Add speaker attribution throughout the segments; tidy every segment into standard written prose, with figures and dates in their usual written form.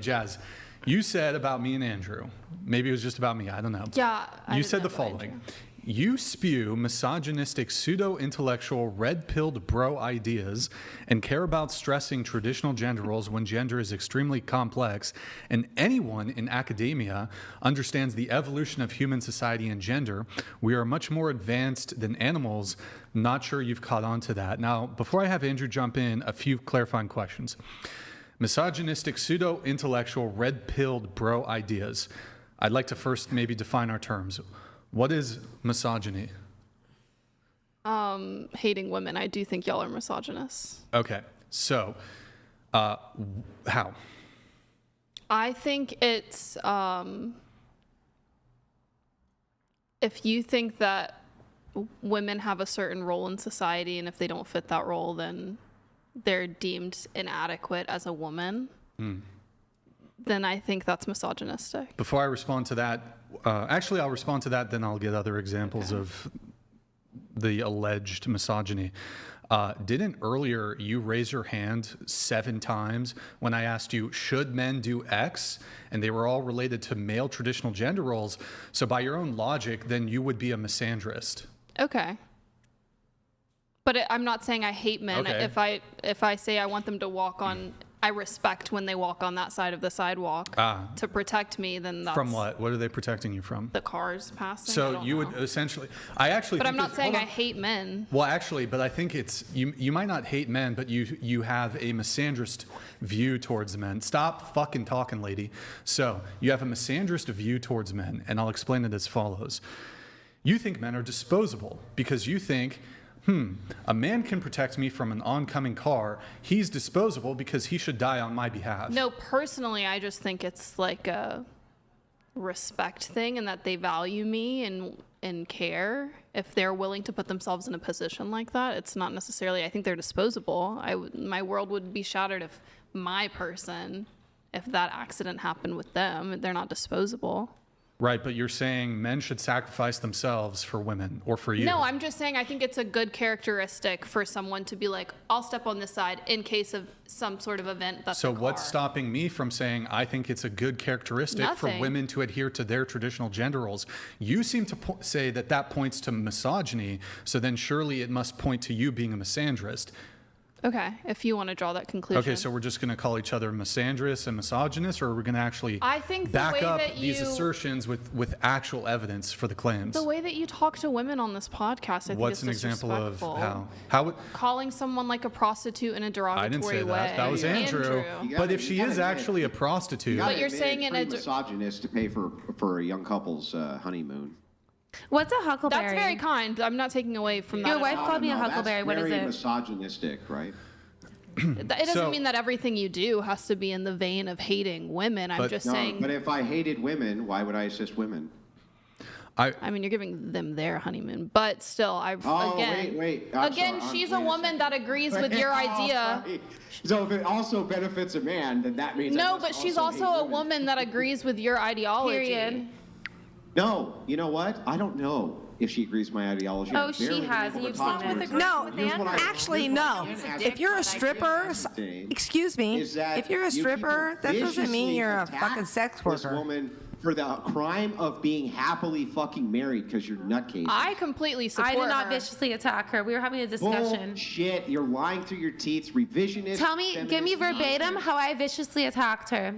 Speaker 1: Jazz, you said about me and Andrew, maybe it was just about me, I don't know.
Speaker 2: Yeah.
Speaker 1: You said the following. You spew misogynistic, pseudo-intellectual, red-pilled bro ideas and care about stressing traditional gender roles when gender is extremely complex, and anyone in academia understands the evolution of human society and gender. We are much more advanced than animals. Not sure you've caught on to that. Now, before I have Andrew jump in, a few clarifying questions. Misogynistic, pseudo-intellectual, red-pilled bro ideas. I'd like to first maybe define our terms. What is misogyny?
Speaker 2: Hating women. I do think y'all are misogynists.
Speaker 1: Okay, so how?
Speaker 2: I think it's if you think that women have a certain role in society, and if they don't fit that role, then they're deemed inadequate as a woman. Then I think that's misogynistic.
Speaker 1: Before I respond to that, actually, I'll respond to that, then I'll get other examples of the alleged misogyny. Didn't earlier you raise your hand 7 times when I asked you, should men do X? And they were all related to male traditional gender roles. So by your own logic, then you would be a misandrist.
Speaker 2: Okay. But I'm not saying I hate men.
Speaker 1: Okay.
Speaker 2: If I say I want them to walk on, I respect when they walk on that side of the sidewalk to protect me, then that's...
Speaker 1: From what? What are they protecting you from?
Speaker 2: The cars passing.
Speaker 1: So you would essentially... I actually
Speaker 2: But
Speaker 1: think
Speaker 2: I'm not saying I hate men.
Speaker 1: Well, actually, but I think it's... You might not hate men, but you have a misandrist view towards men. Stop fucking talking, lady. So you have a misandrist view towards men, and I'll explain it as follows. You think men are disposable because you think... a man can protect me from an oncoming car. He's disposable because he should die on my behalf.
Speaker 2: No, personally, I just think it's like a respect thing, and that they value me and care. If they're willing to put themselves in a position like that, it's not necessarily, I think they're disposable. My world would be shattered if if that accident happened with them. They're not disposable.
Speaker 1: Right, but you're saying men should sacrifice themselves for women or for you.
Speaker 2: No, I'm just saying I think it's a good characteristic for someone to be like, I'll step on this side in case of some sort of event that's
Speaker 1: So what's stopping me from saying I think it's a good characteristic for women to adhere to their traditional gender roles? You seem to say that points to misogyny, so then surely it must point to you being a misandrist.
Speaker 2: Okay, if you want to draw that conclusion.
Speaker 1: Okay, so we're just going to call each other misandrist and misogynist, or are we going to actually back up these assertions with actual evidence for the claims?
Speaker 2: The way that you talk to women on this podcast, I think
Speaker 1: What's
Speaker 2: is
Speaker 1: an example of
Speaker 2: disrespectful.
Speaker 1: how
Speaker 2: calling someone like a prostitute in a derogatory way.
Speaker 1: I didn't say that. That was Andrew. But if she is actually a prostitute,
Speaker 2: but you're saying
Speaker 3: in a misogynist to pay for a young couple's honeymoon.
Speaker 4: What's a huckleberry?
Speaker 2: That's very kind. I'm not taking away from that.
Speaker 4: Your wife called me a huckleberry. What is it?
Speaker 3: Very misogynistic, right?
Speaker 2: It doesn't mean that everything you do has to be in the vein of hating women. I'm just saying.
Speaker 3: But if I hated women, why would I assist women?
Speaker 2: I mean, you're giving them their honeymoon, but still, again, she's a woman that agrees with your idea.
Speaker 3: Right. So if it also benefits a man, then that means
Speaker 2: no, but she's also a woman that agrees with your ideology.
Speaker 4: Period.
Speaker 3: No, you know what? I don't know if she agrees with my ideology.
Speaker 4: Oh, she has. You've seen it.
Speaker 5: No, actually, no. If you're a stripper, excuse me, if you're a stripper, that doesn't mean you're a fucking sex worker.
Speaker 3: This woman for the crime of being happily fucking married because you're nutcase.
Speaker 2: I completely support her.
Speaker 4: I did not viciously attack her. We were having a discussion.
Speaker 3: Bullshit. You're lying through your teeth. Revisionist.
Speaker 4: Tell me, give me verbatim how I viciously attacked her.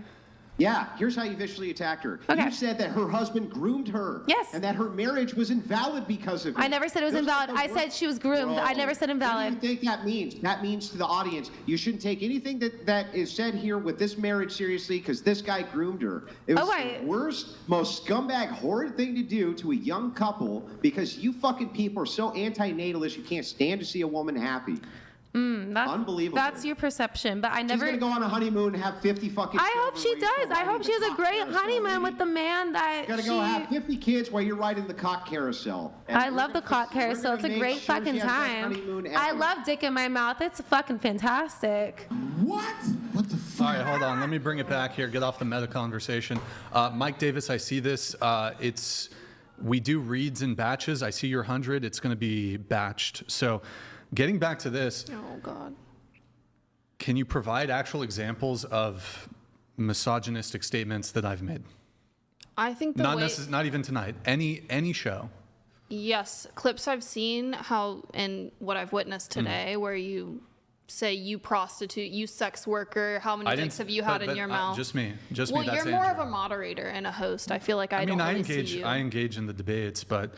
Speaker 3: Yeah, here's how you viciously attacked her.
Speaker 4: Okay.
Speaker 3: You said that her husband groomed her.
Speaker 4: Yes.
Speaker 3: And that her marriage was invalid because of it.
Speaker 4: I never said it was invalid. I said she was groomed.
Speaker 3: Bro,
Speaker 4: I never said invalid.
Speaker 3: What do you think that means? That means to the audience, you shouldn't take anything that is said here with this marriage seriously because this guy groomed her. It was the worst, most scumbag, horrid thing to do to a young couple because you fucking people are so anti-natalist you can't stand to see a woman happy. Unbelievable.
Speaker 4: That's your perception, but I never.
Speaker 3: She's gonna go on a honeymoon and have 50 fucking.
Speaker 4: I hope she does. I hope she has a great honeymoon with the man that
Speaker 3: you gotta go have 50 kids while you're riding the cock carousel. And
Speaker 4: I love the cock carousel. It's a great fucking time. I love dick in my mouth. It's fucking fantastic.
Speaker 3: What? What the fuck?
Speaker 1: All right, hold on. Let me bring it back here. Get off the meta conversation. Mike Davis, I see this. We do reads in batches. I see your 100. It's going to be batched. So. Getting back to this,
Speaker 2: oh God,
Speaker 1: can you provide actual examples of misogynistic statements that I've made?
Speaker 2: I think
Speaker 1: Not even tonight. Any show.
Speaker 2: Yes, clips I've seen, and what I've witnessed today, where you say you prostitute, you sex worker, how many dicks have you had in your mouth?
Speaker 1: Just me.
Speaker 2: Well,
Speaker 1: me. That's
Speaker 2: you're more
Speaker 1: Andrew.
Speaker 2: of a moderator and a host. I feel like I don't really see you.
Speaker 1: I engage in the debates, but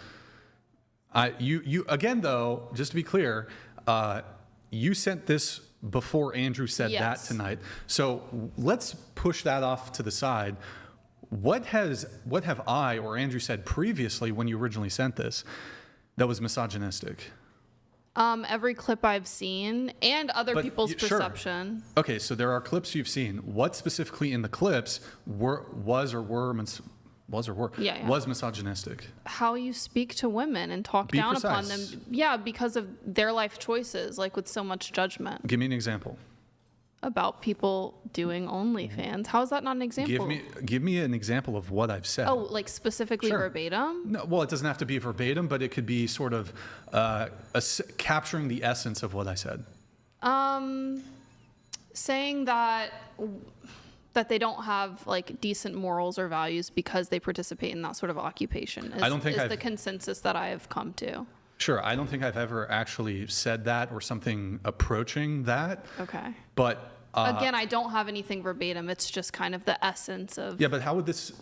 Speaker 1: you again though, just to be clear, you sent this before Andrew said that tonight. So let's push that off to the side. What have I or Andrew said previously when you originally sent this that was misogynistic?
Speaker 2: Every clip I've seen and other people's perception.
Speaker 1: Sure. Okay, so there are clips you've seen. What specifically in the clips was misogynistic?
Speaker 2: How you speak to women and talk down upon them. Yeah, because of their life choices, like with so much judgment.
Speaker 1: Give me an example.
Speaker 2: About people doing OnlyFans. How is that not an example?
Speaker 1: Give me an example of what I've said.
Speaker 2: Oh, like specifically verbatim?
Speaker 1: No, well, it doesn't have to be verbatim, but it could be sort of capturing the essence of what I said.
Speaker 2: Saying that they don't have like decent morals or values because they participate in that sort of occupation is the consensus that I have come to.
Speaker 1: Sure, I don't think I've ever actually said that or something approaching that.
Speaker 2: Okay.
Speaker 1: But
Speaker 2: again, I don't have anything verbatim. It's just kind of the essence of.
Speaker 1: Yeah, but how would this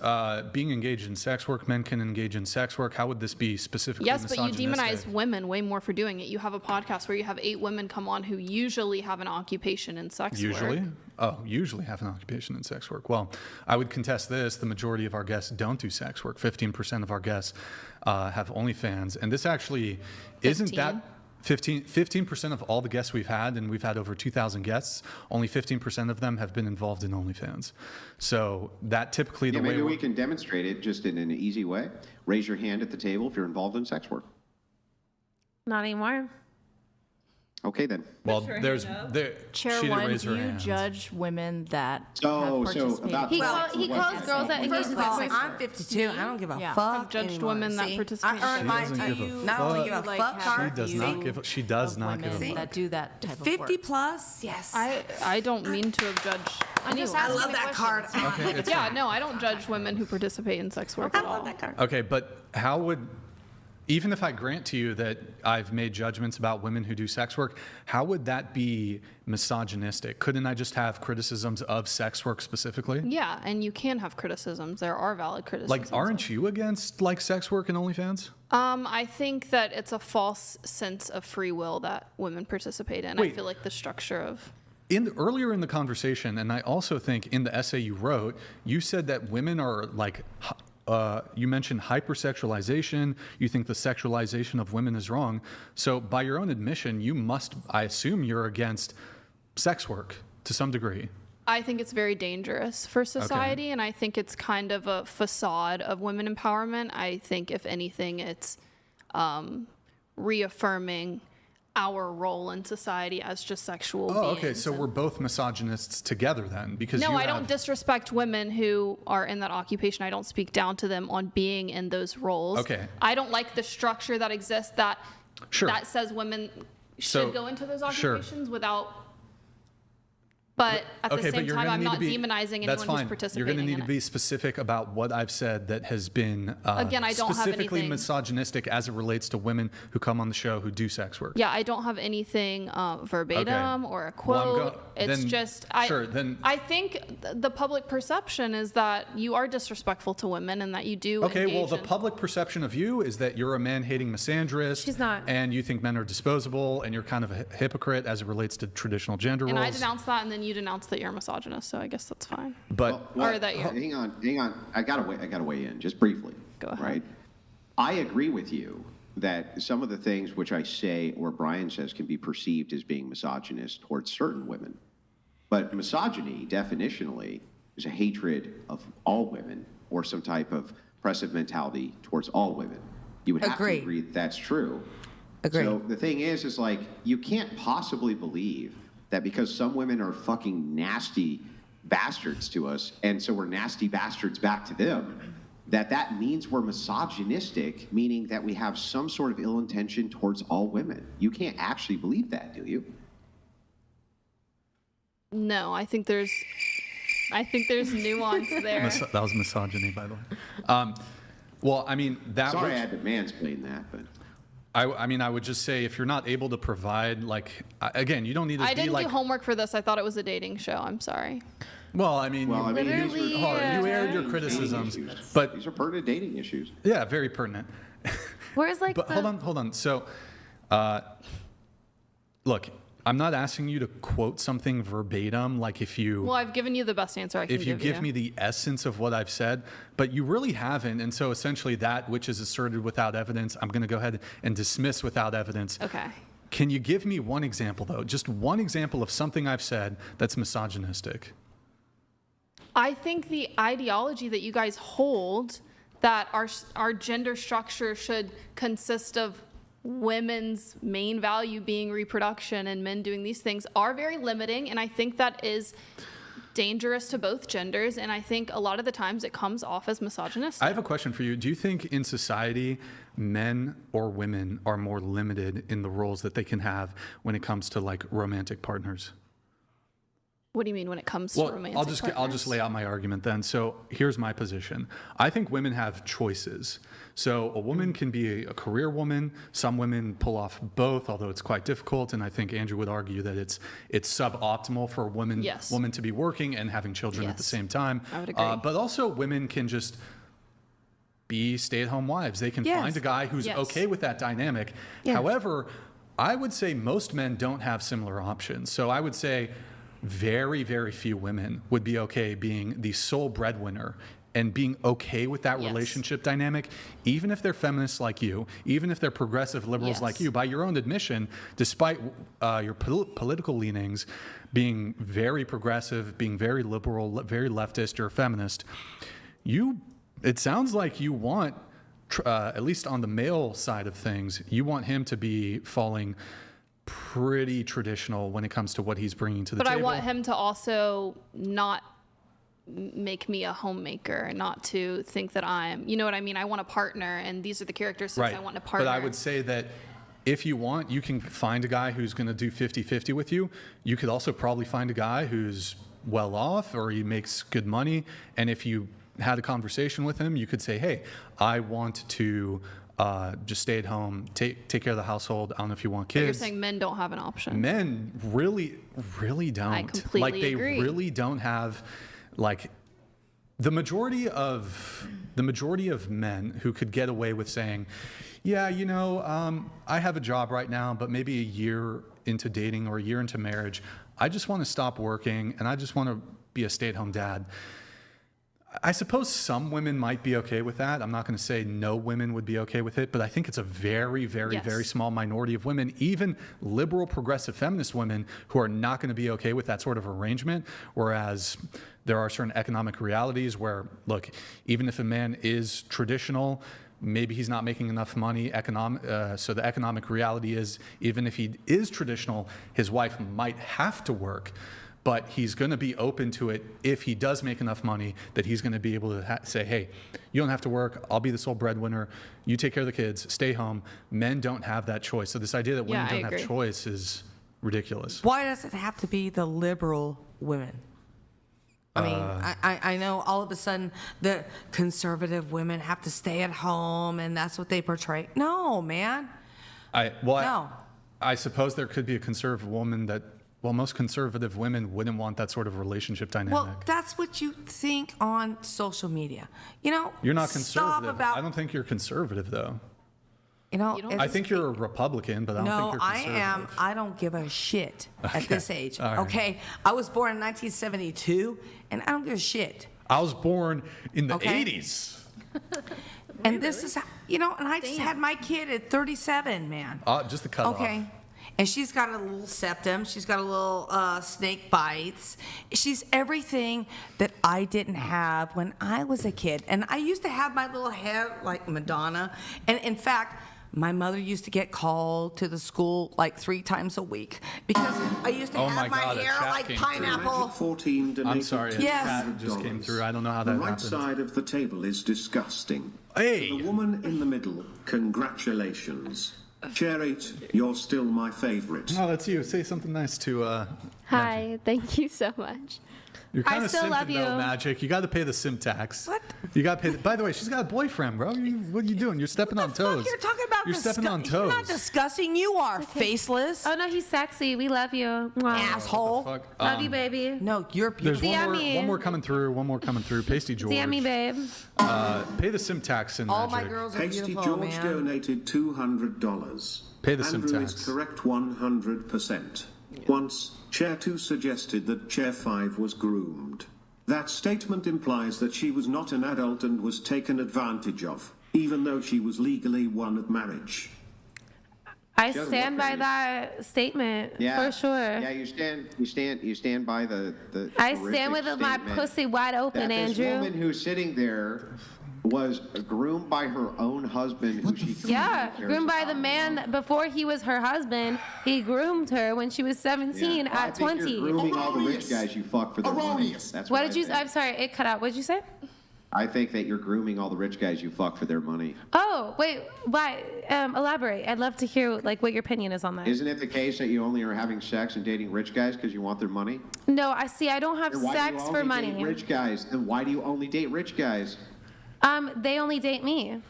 Speaker 1: being engaged in sex work? Men can engage in sex work. How would this be specifically?
Speaker 2: Yes, but you demonize women way more for doing it. You have a podcast where you have 8 women come on who usually have an occupation in sex work.
Speaker 1: Usually have an occupation in sex work. Well, I would contest this. The majority of our guests don't do sex work. 15% of our guests have OnlyFans, and this actually isn't that. 15% of all the guests we've had, and we've had over 2,000 guests, only 15% of them have been involved in OnlyFans. So that typically the way
Speaker 3: maybe we can demonstrate it just in an easy way. Raise your hand at the table if you're involved in sex work.
Speaker 4: Not anymore.
Speaker 3: Okay, then.
Speaker 1: Well,
Speaker 6: Chair
Speaker 1: she didn't
Speaker 6: one,
Speaker 1: raise her
Speaker 6: do you
Speaker 1: hand.
Speaker 6: judge women that
Speaker 3: So
Speaker 6: have participated?
Speaker 3: about
Speaker 4: He calls girls that engage in sex work.
Speaker 5: I'm 52. I don't give a fuck
Speaker 2: I've judged
Speaker 5: anymore.
Speaker 2: women that
Speaker 5: See?
Speaker 2: participate.
Speaker 5: I earned mine
Speaker 1: doesn't give
Speaker 5: too.
Speaker 1: a
Speaker 5: Not only
Speaker 1: fuck.
Speaker 5: give a fuck card.
Speaker 1: She does not give a
Speaker 6: women
Speaker 1: fuck.
Speaker 6: that do that type of
Speaker 5: 50
Speaker 6: work.
Speaker 5: plus? Yes.
Speaker 2: I don't mean to have judged anyone.
Speaker 5: I love that card.
Speaker 1: Okay, it's
Speaker 2: Yeah, no, I don't judge women who participate in sex work
Speaker 5: I
Speaker 2: at all.
Speaker 5: love that card.
Speaker 1: Okay, but how would, even if I grant to you that I've made judgments about women who do sex work, how would that be misogynistic? Couldn't I just have criticisms of sex work specifically?
Speaker 2: Yeah, and you can have criticisms. There are valid criticisms.
Speaker 1: Like, aren't you against like sex work and OnlyFans?
Speaker 2: I think that it's a false sense of free will that women participate in.
Speaker 1: Wait.
Speaker 2: I feel like the structure of.
Speaker 1: Earlier in the conversation, and I also think in the essay you wrote, you said that women are like, you mentioned hypersexualization. You think the sexualization of women is wrong. So by your own admission, I assume you're against sex work to some degree.
Speaker 2: I think it's very dangerous for society, and I think it's kind of a facade of women empowerment. I think, if anything, it's reaffirming our role in society as just sexual beings.
Speaker 1: Okay. So we're both misogynists together then, because
Speaker 2: No, I don't disrespect women who are in that occupation. I don't speak down to them on being in those roles.
Speaker 1: Okay.
Speaker 2: I don't like the structure that exists that says women should go into those occupations without. But at the same time, I'm not demonizing anyone who's participating.
Speaker 1: You're going to need to be specific about what I've said that has been
Speaker 2: Again, I don't have
Speaker 1: specifically
Speaker 2: anything
Speaker 1: misogynistic as it relates to women who come on the show who do sex work.
Speaker 2: Yeah, I don't have anything verbatim or a quote. I think the public perception is that you are disrespectful to women and that you do.
Speaker 1: Okay, well, the public perception of you is that you're a man-hating misandrist.
Speaker 4: She's not.
Speaker 1: And you think men are disposable, and you're kind of a hypocrite as it relates to traditional gender roles.
Speaker 2: And I denounce that, and then you denounce that you're a misogynist. So I guess that's fine.
Speaker 1: But
Speaker 2: or that you're.
Speaker 3: Hang on. I gotta weigh in just briefly.
Speaker 2: Go ahead.
Speaker 3: Right. I agree with you that some of the things which I say or Brian says can be perceived as being misogynist towards certain women. But misogyny, definitionally, is a hatred of all women or some type of oppressive mentality towards all women. You would have to agree that that's true.
Speaker 5: Agree.
Speaker 3: So the thing is like, you can't possibly believe that because some women are fucking nasty bastards to us, and so we're nasty bastards back to them, that means we're misogynistic, meaning that we have some sort of ill intention towards all women. You can't actually believe that, do you?
Speaker 2: No, I think there's. I think there's nuance there.
Speaker 1: That was misogyny, by the way. Well, I mean, that.
Speaker 3: Sorry, I had to mansplain that, but.
Speaker 1: I mean, I would just say if you're not able to provide, like, again, you don't need to
Speaker 2: I
Speaker 1: be
Speaker 2: didn't
Speaker 1: like.
Speaker 2: do homework for this. I thought it was a dating show. I'm sorry.
Speaker 1: Well, I mean,
Speaker 4: Literally,
Speaker 1: you aired your criticisms, but
Speaker 3: These are pertinent dating issues.
Speaker 1: yeah, very pertinent.
Speaker 4: Where's like
Speaker 1: But hold on. So, look, I'm not asking you to quote something verbatim, like if you.
Speaker 2: Well, I've given you the best answer I can
Speaker 1: if you give me the essence of what I've said, but you really haven't. And so essentially that which is asserted without evidence, I'm going to go ahead and dismiss without evidence.
Speaker 2: Okay.
Speaker 1: Can you give me one example, though? Just one example of something I've said that's misogynistic.
Speaker 2: I think the ideology that you guys hold, that our gender structure should consist of women's main value being reproduction and men doing these things, are very limiting, and I think that is dangerous to both genders, and I think a lot of the times it comes off as misogynistic.
Speaker 1: I have a question for you. Do you think in society men or women are more limited in the roles that they can have when it comes to like romantic partners?
Speaker 2: What do you mean when it comes to romantic
Speaker 1: I'll just lay out my argument then. So here's my position. I think women have choices. So a woman can be a career woman. Some women pull off both, although it's quite difficult. And I think Andrew would argue that it's suboptimal for a woman to be working and having children at the same time.
Speaker 2: I would agree.
Speaker 1: But also women can just be stay-at-home wives. They can find a guy who's okay with that dynamic. However, I would say most men don't have similar options. So I would say very, very few women would be okay being the sole breadwinner and being okay with that relationship dynamic, even if they're feminists like you, even if they're progressive liberals like you. By your own admission, despite your political leanings being very progressive, being very liberal, very leftist, you're a feminist, it sounds like you want, at least on the male side of things, you want him to be falling pretty traditional when it comes to what he's bringing to the table.
Speaker 2: But I want him to also not make me a homemaker, not to think that I'm, you know what I mean? I want a partner, and these are the characteristics I want in a partner.
Speaker 1: But I would say that if you want, you can find a guy who's going to do 50-50 with you. You could also probably find a guy who's well off or he makes good money. And if you had a conversation with him, you could say, hey, I want to just stay at home, take care of the household. I don't know if you want kids.
Speaker 2: But you're saying men don't have an option.
Speaker 1: Men really don't.
Speaker 2: I completely
Speaker 1: agree. Really don't have, like, the majority of men who could get away with saying, yeah, I have a job right now, but maybe a year into dating or a year into marriage, I just want to stop working and I just want to be a stay-at-home dad. I suppose some women might be okay with that. I'm not going to say no women would be okay with it, but I think it's a very, very, very small minority of women, even liberal, progressive, feminist women, who are not going to be okay with that sort of arrangement. Whereas there are certain economic realities where, look, even if a man is traditional, maybe he's not making enough money. So the economic reality is, even if he is traditional, his wife might have to work. But he's going to be open to it if he does make enough money that he's going to be able to say, hey, you don't have to work. I'll be the sole breadwinner. You take care of the kids. Stay home. Men don't have that choice. So this idea that women don't have choice is ridiculous.
Speaker 5: Why does it have to be the liberal women? I mean, I know all of a sudden the conservative women have to stay at home and that's what they portray. No, man.
Speaker 1: I suppose there could be a conservative woman that, well, most conservative women wouldn't want that sort of relationship dynamic.
Speaker 5: Well, that's what you think on social media.
Speaker 1: You're not conservative. I don't think you're conservative, though. I think you're a Republican, but I don't think you're conservative.
Speaker 5: No, I am. I don't give a shit at this age. Right. Okay? I was born in 1972, and I don't give a shit.
Speaker 1: I was born in the 80s.
Speaker 5: And this is, and I just had my kid at 37, man.
Speaker 1: Just the cutoff.
Speaker 5: Okay. And she's got a little septum. She's got a little snake bites. She's everything that I didn't have when I was a kid. And I used to have my little hair like Madonna. And in fact, my mother used to get called to the school like 3 times a week because I used to have my hair like pineapple.
Speaker 3: 14
Speaker 1: I'm sorry,
Speaker 5: chat
Speaker 1: just came through. I don't know how that happened.
Speaker 7: The right side of the table is disgusting.
Speaker 1: Hey!
Speaker 7: The woman in the middle, congratulations. Chair 8, you're still my favorite.
Speaker 1: Oh, that's you. Say something nice to...
Speaker 8: Hi, thank you so much.
Speaker 1: You're kind of
Speaker 4: still
Speaker 1: simping
Speaker 4: love you.
Speaker 1: though, Magic. You got to pay the sim tax.
Speaker 5: What?
Speaker 1: You got to pay. By the way, she's got a boyfriend, bro. What are you doing? You're stepping on toes.
Speaker 5: Fuck, you're talking about
Speaker 1: You're stepping on
Speaker 5: You're not
Speaker 1: toes.
Speaker 5: discussing. You are faceless
Speaker 4: Oh no, he's sexy. We love you. Mwah.
Speaker 5: asshole.
Speaker 1: Fuck.
Speaker 4: Love you, baby.
Speaker 5: No, you're
Speaker 1: There's
Speaker 5: beautiful.
Speaker 4: DM
Speaker 1: one more coming through. One more coming through. Pasty George.
Speaker 4: DM me, babe.
Speaker 1: Pay the sim tax in
Speaker 5: All
Speaker 1: Magic.
Speaker 5: my girls are
Speaker 7: Pasty
Speaker 5: beautiful,
Speaker 7: George
Speaker 5: man.
Speaker 7: donated $200.
Speaker 1: Pay the sim
Speaker 7: Andrew
Speaker 1: tax.
Speaker 7: is correct 100%. Once, Chair 2 suggested that Chair 5 was groomed. That statement implies that she was not an adult and was taken advantage of, even though she was legally one of marriage.
Speaker 4: I
Speaker 3: She doesn't
Speaker 4: stand
Speaker 3: look
Speaker 4: by
Speaker 3: very-
Speaker 4: that statement
Speaker 3: Yeah,
Speaker 4: for sure.
Speaker 3: Yeah, you stand by the.
Speaker 4: I
Speaker 3: horrific
Speaker 4: stand with my
Speaker 3: statement
Speaker 4: pussy wide open,
Speaker 3: that this
Speaker 4: Andrew.
Speaker 3: woman who's sitting there was groomed by her own husband, who she
Speaker 4: Yeah,
Speaker 3: completely cares
Speaker 4: groomed by the
Speaker 3: about.
Speaker 4: man before he was her husband. He groomed her when she was 17
Speaker 3: Yeah. Well, I
Speaker 4: at
Speaker 3: think
Speaker 4: 20.
Speaker 3: You're grooming all the rich
Speaker 8: Erroneous.
Speaker 3: guys you fuck for their money.
Speaker 8: Erroneous.
Speaker 3: That's
Speaker 4: What
Speaker 3: I
Speaker 4: did you?
Speaker 3: think.
Speaker 4: I'm sorry, it cut out. What did you say?
Speaker 3: I think that you're grooming all the rich guys you fuck for their money.
Speaker 4: Oh, wait, why? Elaborate. I'd love to hear like what your opinion is on that.
Speaker 3: Isn't it the case that you only are having sex and dating rich guys because you want their money?
Speaker 4: No, I see. I don't have
Speaker 3: Or why do you
Speaker 4: sex
Speaker 3: only
Speaker 4: for money.
Speaker 3: date rich guys? And why do you only date rich guys?
Speaker 4: They only date me.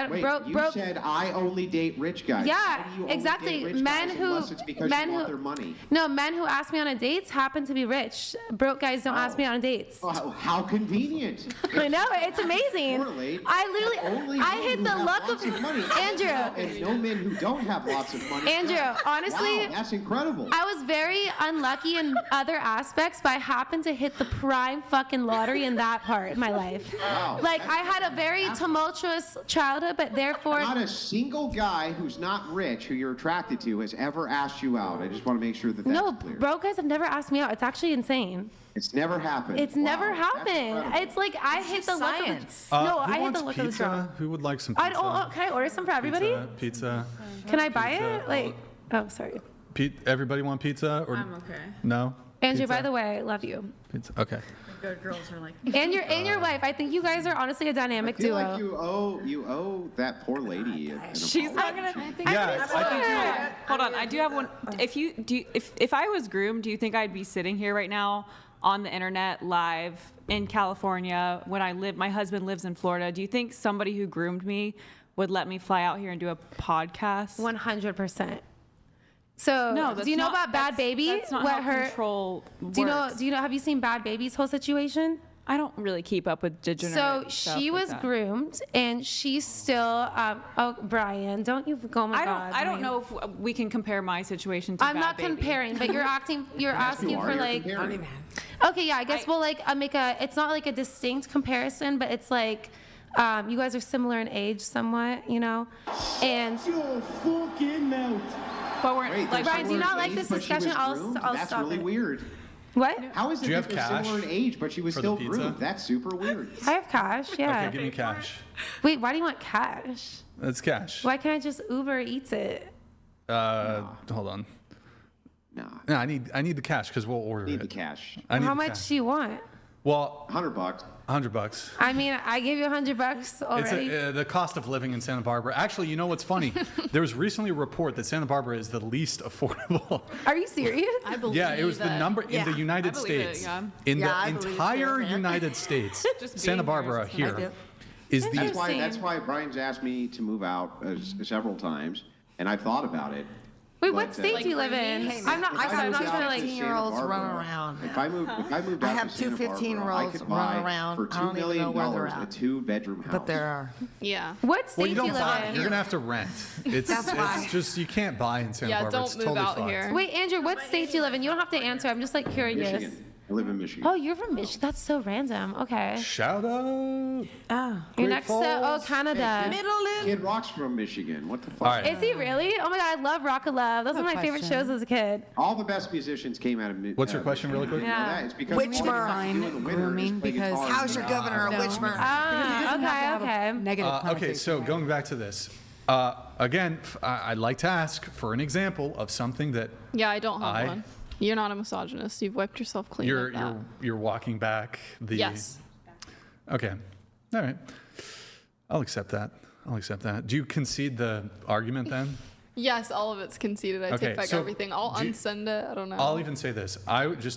Speaker 3: Wait, you said I only date rich guys.
Speaker 4: Yeah,
Speaker 3: Why do you only
Speaker 4: exactly.
Speaker 3: date rich
Speaker 4: Men
Speaker 3: guys
Speaker 4: who
Speaker 3: unless it's because
Speaker 4: men
Speaker 3: you want
Speaker 4: who
Speaker 3: their money.
Speaker 4: No, men who ask me on a dates happen to be rich. Broke guys don't ask me on dates.
Speaker 3: Oh, how convenient.
Speaker 4: I know, it's amazing.
Speaker 3: Correlate
Speaker 4: I
Speaker 3: that
Speaker 4: literally
Speaker 3: only
Speaker 4: I
Speaker 3: men
Speaker 4: hit
Speaker 3: who
Speaker 4: the
Speaker 3: have
Speaker 4: luck
Speaker 3: lots
Speaker 4: of
Speaker 3: money
Speaker 4: Andrew.
Speaker 3: and no men who don't have lots of money.
Speaker 4: Andrew, honestly,
Speaker 3: Wow, that's incredible.
Speaker 4: I was very unlucky in other aspects, but I happened to hit the prime fucking lottery in that part of my life.
Speaker 3: Wow.
Speaker 4: Like I had a very tumultuous childhood, but therefore
Speaker 3: Not a single guy who's not rich who you're attracted to has ever asked you out. I just want to make sure that that's
Speaker 4: no,
Speaker 3: clear.
Speaker 4: broke guys have never asked me out. It's actually insane.
Speaker 3: It's never happened.
Speaker 4: It's
Speaker 3: Wow,
Speaker 4: never
Speaker 3: that's
Speaker 4: happened.
Speaker 3: incredible.
Speaker 4: It's like I hit the luck of
Speaker 5: science.
Speaker 4: the, no,
Speaker 1: Who
Speaker 4: I hit
Speaker 1: wants
Speaker 4: the luck of the
Speaker 1: pizza?
Speaker 4: draw.
Speaker 1: Who would like some
Speaker 4: I
Speaker 1: pizza?
Speaker 4: don't, can I order some for everybody?
Speaker 1: Pizza.
Speaker 4: Can I buy
Speaker 1: Pizza.
Speaker 4: it? Like, oh, sorry.
Speaker 1: Everybody want pizza? Or
Speaker 6: I'm okay.
Speaker 1: no?
Speaker 4: Andrew,
Speaker 1: Pizza?
Speaker 4: by the way, I love you.
Speaker 1: Pizza. Okay.
Speaker 6: Good girls are like.
Speaker 4: And your wife. I think you guys are honestly a dynamic
Speaker 3: I feel
Speaker 4: duo.
Speaker 3: like you owe that poor lady an
Speaker 6: She's not
Speaker 3: apology.
Speaker 6: gonna.
Speaker 1: Yeah. I think
Speaker 6: Hold on, I do have one. If I was groomed, do you think I'd be sitting here right now on the internet live in California when my husband lives in Florida? Do you think somebody who groomed me would let me fly out here and do a podcast?
Speaker 4: 100%. So,
Speaker 6: No,
Speaker 4: do you know about Bad Baby?
Speaker 6: That's not
Speaker 4: What
Speaker 6: how control
Speaker 4: Do you know?
Speaker 6: works.
Speaker 4: Do you know? Have you seen Bad Baby's whole situation?
Speaker 6: I don't really keep up with degenerate
Speaker 4: So
Speaker 6: stuff
Speaker 4: she
Speaker 6: like
Speaker 4: was
Speaker 6: that.
Speaker 4: groomed, and she's still. Oh, Brian, don't you go? Oh my God.
Speaker 6: I don't know if we can compare my situation to
Speaker 4: I'm
Speaker 6: Bad
Speaker 4: not
Speaker 6: Baby.
Speaker 4: comparing, but you're acting. You're asking
Speaker 3: You are,
Speaker 4: for
Speaker 3: you're
Speaker 4: like.
Speaker 3: comparing.
Speaker 4: Okay, yeah, I guess we'll like make a. It's not like a distinct comparison, but it's like. You guys are similar in age, somewhat, you know, and.
Speaker 8: Your fucking mouth.
Speaker 6: But we're
Speaker 3: Wait,
Speaker 6: like,
Speaker 3: they're
Speaker 4: Brian, do you
Speaker 3: similar
Speaker 4: not
Speaker 3: in
Speaker 4: like
Speaker 3: age,
Speaker 4: this
Speaker 3: but she was
Speaker 4: discussion? I'll
Speaker 3: groomed?
Speaker 4: stop
Speaker 3: That's really
Speaker 4: it.
Speaker 3: weird.
Speaker 4: What?
Speaker 3: How is it
Speaker 1: Do you
Speaker 3: that
Speaker 1: have
Speaker 3: they're
Speaker 1: cash
Speaker 3: similar in age, but she was
Speaker 1: for the
Speaker 3: still
Speaker 1: pizza?
Speaker 3: groomed? That's super weird.
Speaker 4: I have cash. Yeah.
Speaker 1: Okay, give me cash.
Speaker 4: Wait, why do you want cash?
Speaker 1: That's cash.
Speaker 4: Why can't I just Uber Eats it?
Speaker 1: Hold on.
Speaker 3: Nah,
Speaker 1: No, I need the cash because we'll order
Speaker 3: need
Speaker 1: it.
Speaker 3: the cash.
Speaker 1: I need
Speaker 4: How
Speaker 1: the
Speaker 4: much
Speaker 1: cash.
Speaker 4: do you want?
Speaker 1: Well,
Speaker 3: $100.
Speaker 1: $100.
Speaker 4: I mean, I gave you $100
Speaker 1: It's
Speaker 4: already.
Speaker 1: the cost of living in Santa Barbara. Actually, you know what's funny? There was recently a report that Santa Barbara is the least affordable.
Speaker 4: Are you serious?
Speaker 2: I believe
Speaker 1: Yeah, it was the
Speaker 2: that.
Speaker 1: number in the
Speaker 5: Yeah,
Speaker 1: United
Speaker 6: I believe it,
Speaker 1: States.
Speaker 6: yeah.
Speaker 1: In
Speaker 5: Yeah,
Speaker 1: the
Speaker 5: I believe
Speaker 1: entire
Speaker 5: it, man.
Speaker 1: United States,
Speaker 6: Just
Speaker 1: Santa
Speaker 6: being
Speaker 1: Barbara
Speaker 6: here is
Speaker 5: I do.
Speaker 1: here is the
Speaker 4: Interesting.
Speaker 3: That's why Brian's asked me to move out several times, and I've thought about it.
Speaker 4: Wait,
Speaker 3: But,
Speaker 4: what state do you live in?
Speaker 5: Hey,
Speaker 4: I'm not.
Speaker 5: I
Speaker 4: I'm sorry, I'm
Speaker 5: got
Speaker 4: not trying to like.
Speaker 5: 15-year-olds running around.
Speaker 3: If I moved
Speaker 5: I
Speaker 3: out
Speaker 5: have
Speaker 3: to
Speaker 5: two
Speaker 3: Santa Barbara, I
Speaker 5: 15-year-olds
Speaker 3: could
Speaker 5: running
Speaker 3: buy
Speaker 5: around.
Speaker 3: for
Speaker 5: I
Speaker 3: $2
Speaker 5: don't even
Speaker 3: million
Speaker 5: know where they're
Speaker 3: a
Speaker 5: at.
Speaker 3: 2-bedroom house.
Speaker 5: But there are.
Speaker 2: Yeah.
Speaker 4: What state
Speaker 1: well, you
Speaker 4: do
Speaker 1: don't
Speaker 4: you live
Speaker 1: buy.
Speaker 4: in?
Speaker 1: You're gonna have to rent.
Speaker 5: That's why.
Speaker 1: It's just you can't buy in Santa
Speaker 2: Yeah,
Speaker 1: Barbara.
Speaker 2: don't
Speaker 1: It's
Speaker 2: move
Speaker 1: totally
Speaker 2: out
Speaker 1: fucked.
Speaker 2: here.
Speaker 4: Wait, Andrew, what state do you live in? You don't have to answer. I'm just like curious.
Speaker 3: Michigan. I live in Michigan.
Speaker 4: Oh, you're from Michigan. That's so random. Okay.
Speaker 1: Shout out.
Speaker 5: Oh.
Speaker 4: You're
Speaker 1: Great
Speaker 4: next to
Speaker 1: Falls.
Speaker 4: Canada.
Speaker 5: Middle
Speaker 3: Kid Rock's from Michigan. What the fuck?
Speaker 1: All right.
Speaker 4: Is he really? Oh my God, I love Rock of Love. Those are my favorite
Speaker 5: question.
Speaker 4: shows as a kid.
Speaker 3: All the best musicians came out of Michigan.
Speaker 1: What's your question, really quick?
Speaker 4: Yeah.
Speaker 3: It's because
Speaker 5: Which
Speaker 3: all they have to
Speaker 5: Burn?
Speaker 3: do in the winter is
Speaker 9: Grooming,
Speaker 3: play
Speaker 9: because-
Speaker 3: guitar
Speaker 5: How's your
Speaker 3: and
Speaker 5: governor of Witchburn?
Speaker 4: Ah, okay.
Speaker 9: Negative
Speaker 1: Okay, so going back to this. Again, I'd like to ask for an example of something that
Speaker 2: Yeah, I don't have
Speaker 1: I-
Speaker 2: one. You're not a misogynist. You've wiped yourself clean
Speaker 1: you're
Speaker 2: of that.
Speaker 1: you're walking back the.
Speaker 2: Yes.
Speaker 1: Okay. All right. I'll accept that. Do you concede the argument then?
Speaker 2: Yes, all of it's conceded. I
Speaker 1: Okay,
Speaker 2: take back
Speaker 1: so
Speaker 2: everything. I'll unsend it. I don't know.
Speaker 1: I'll even say this.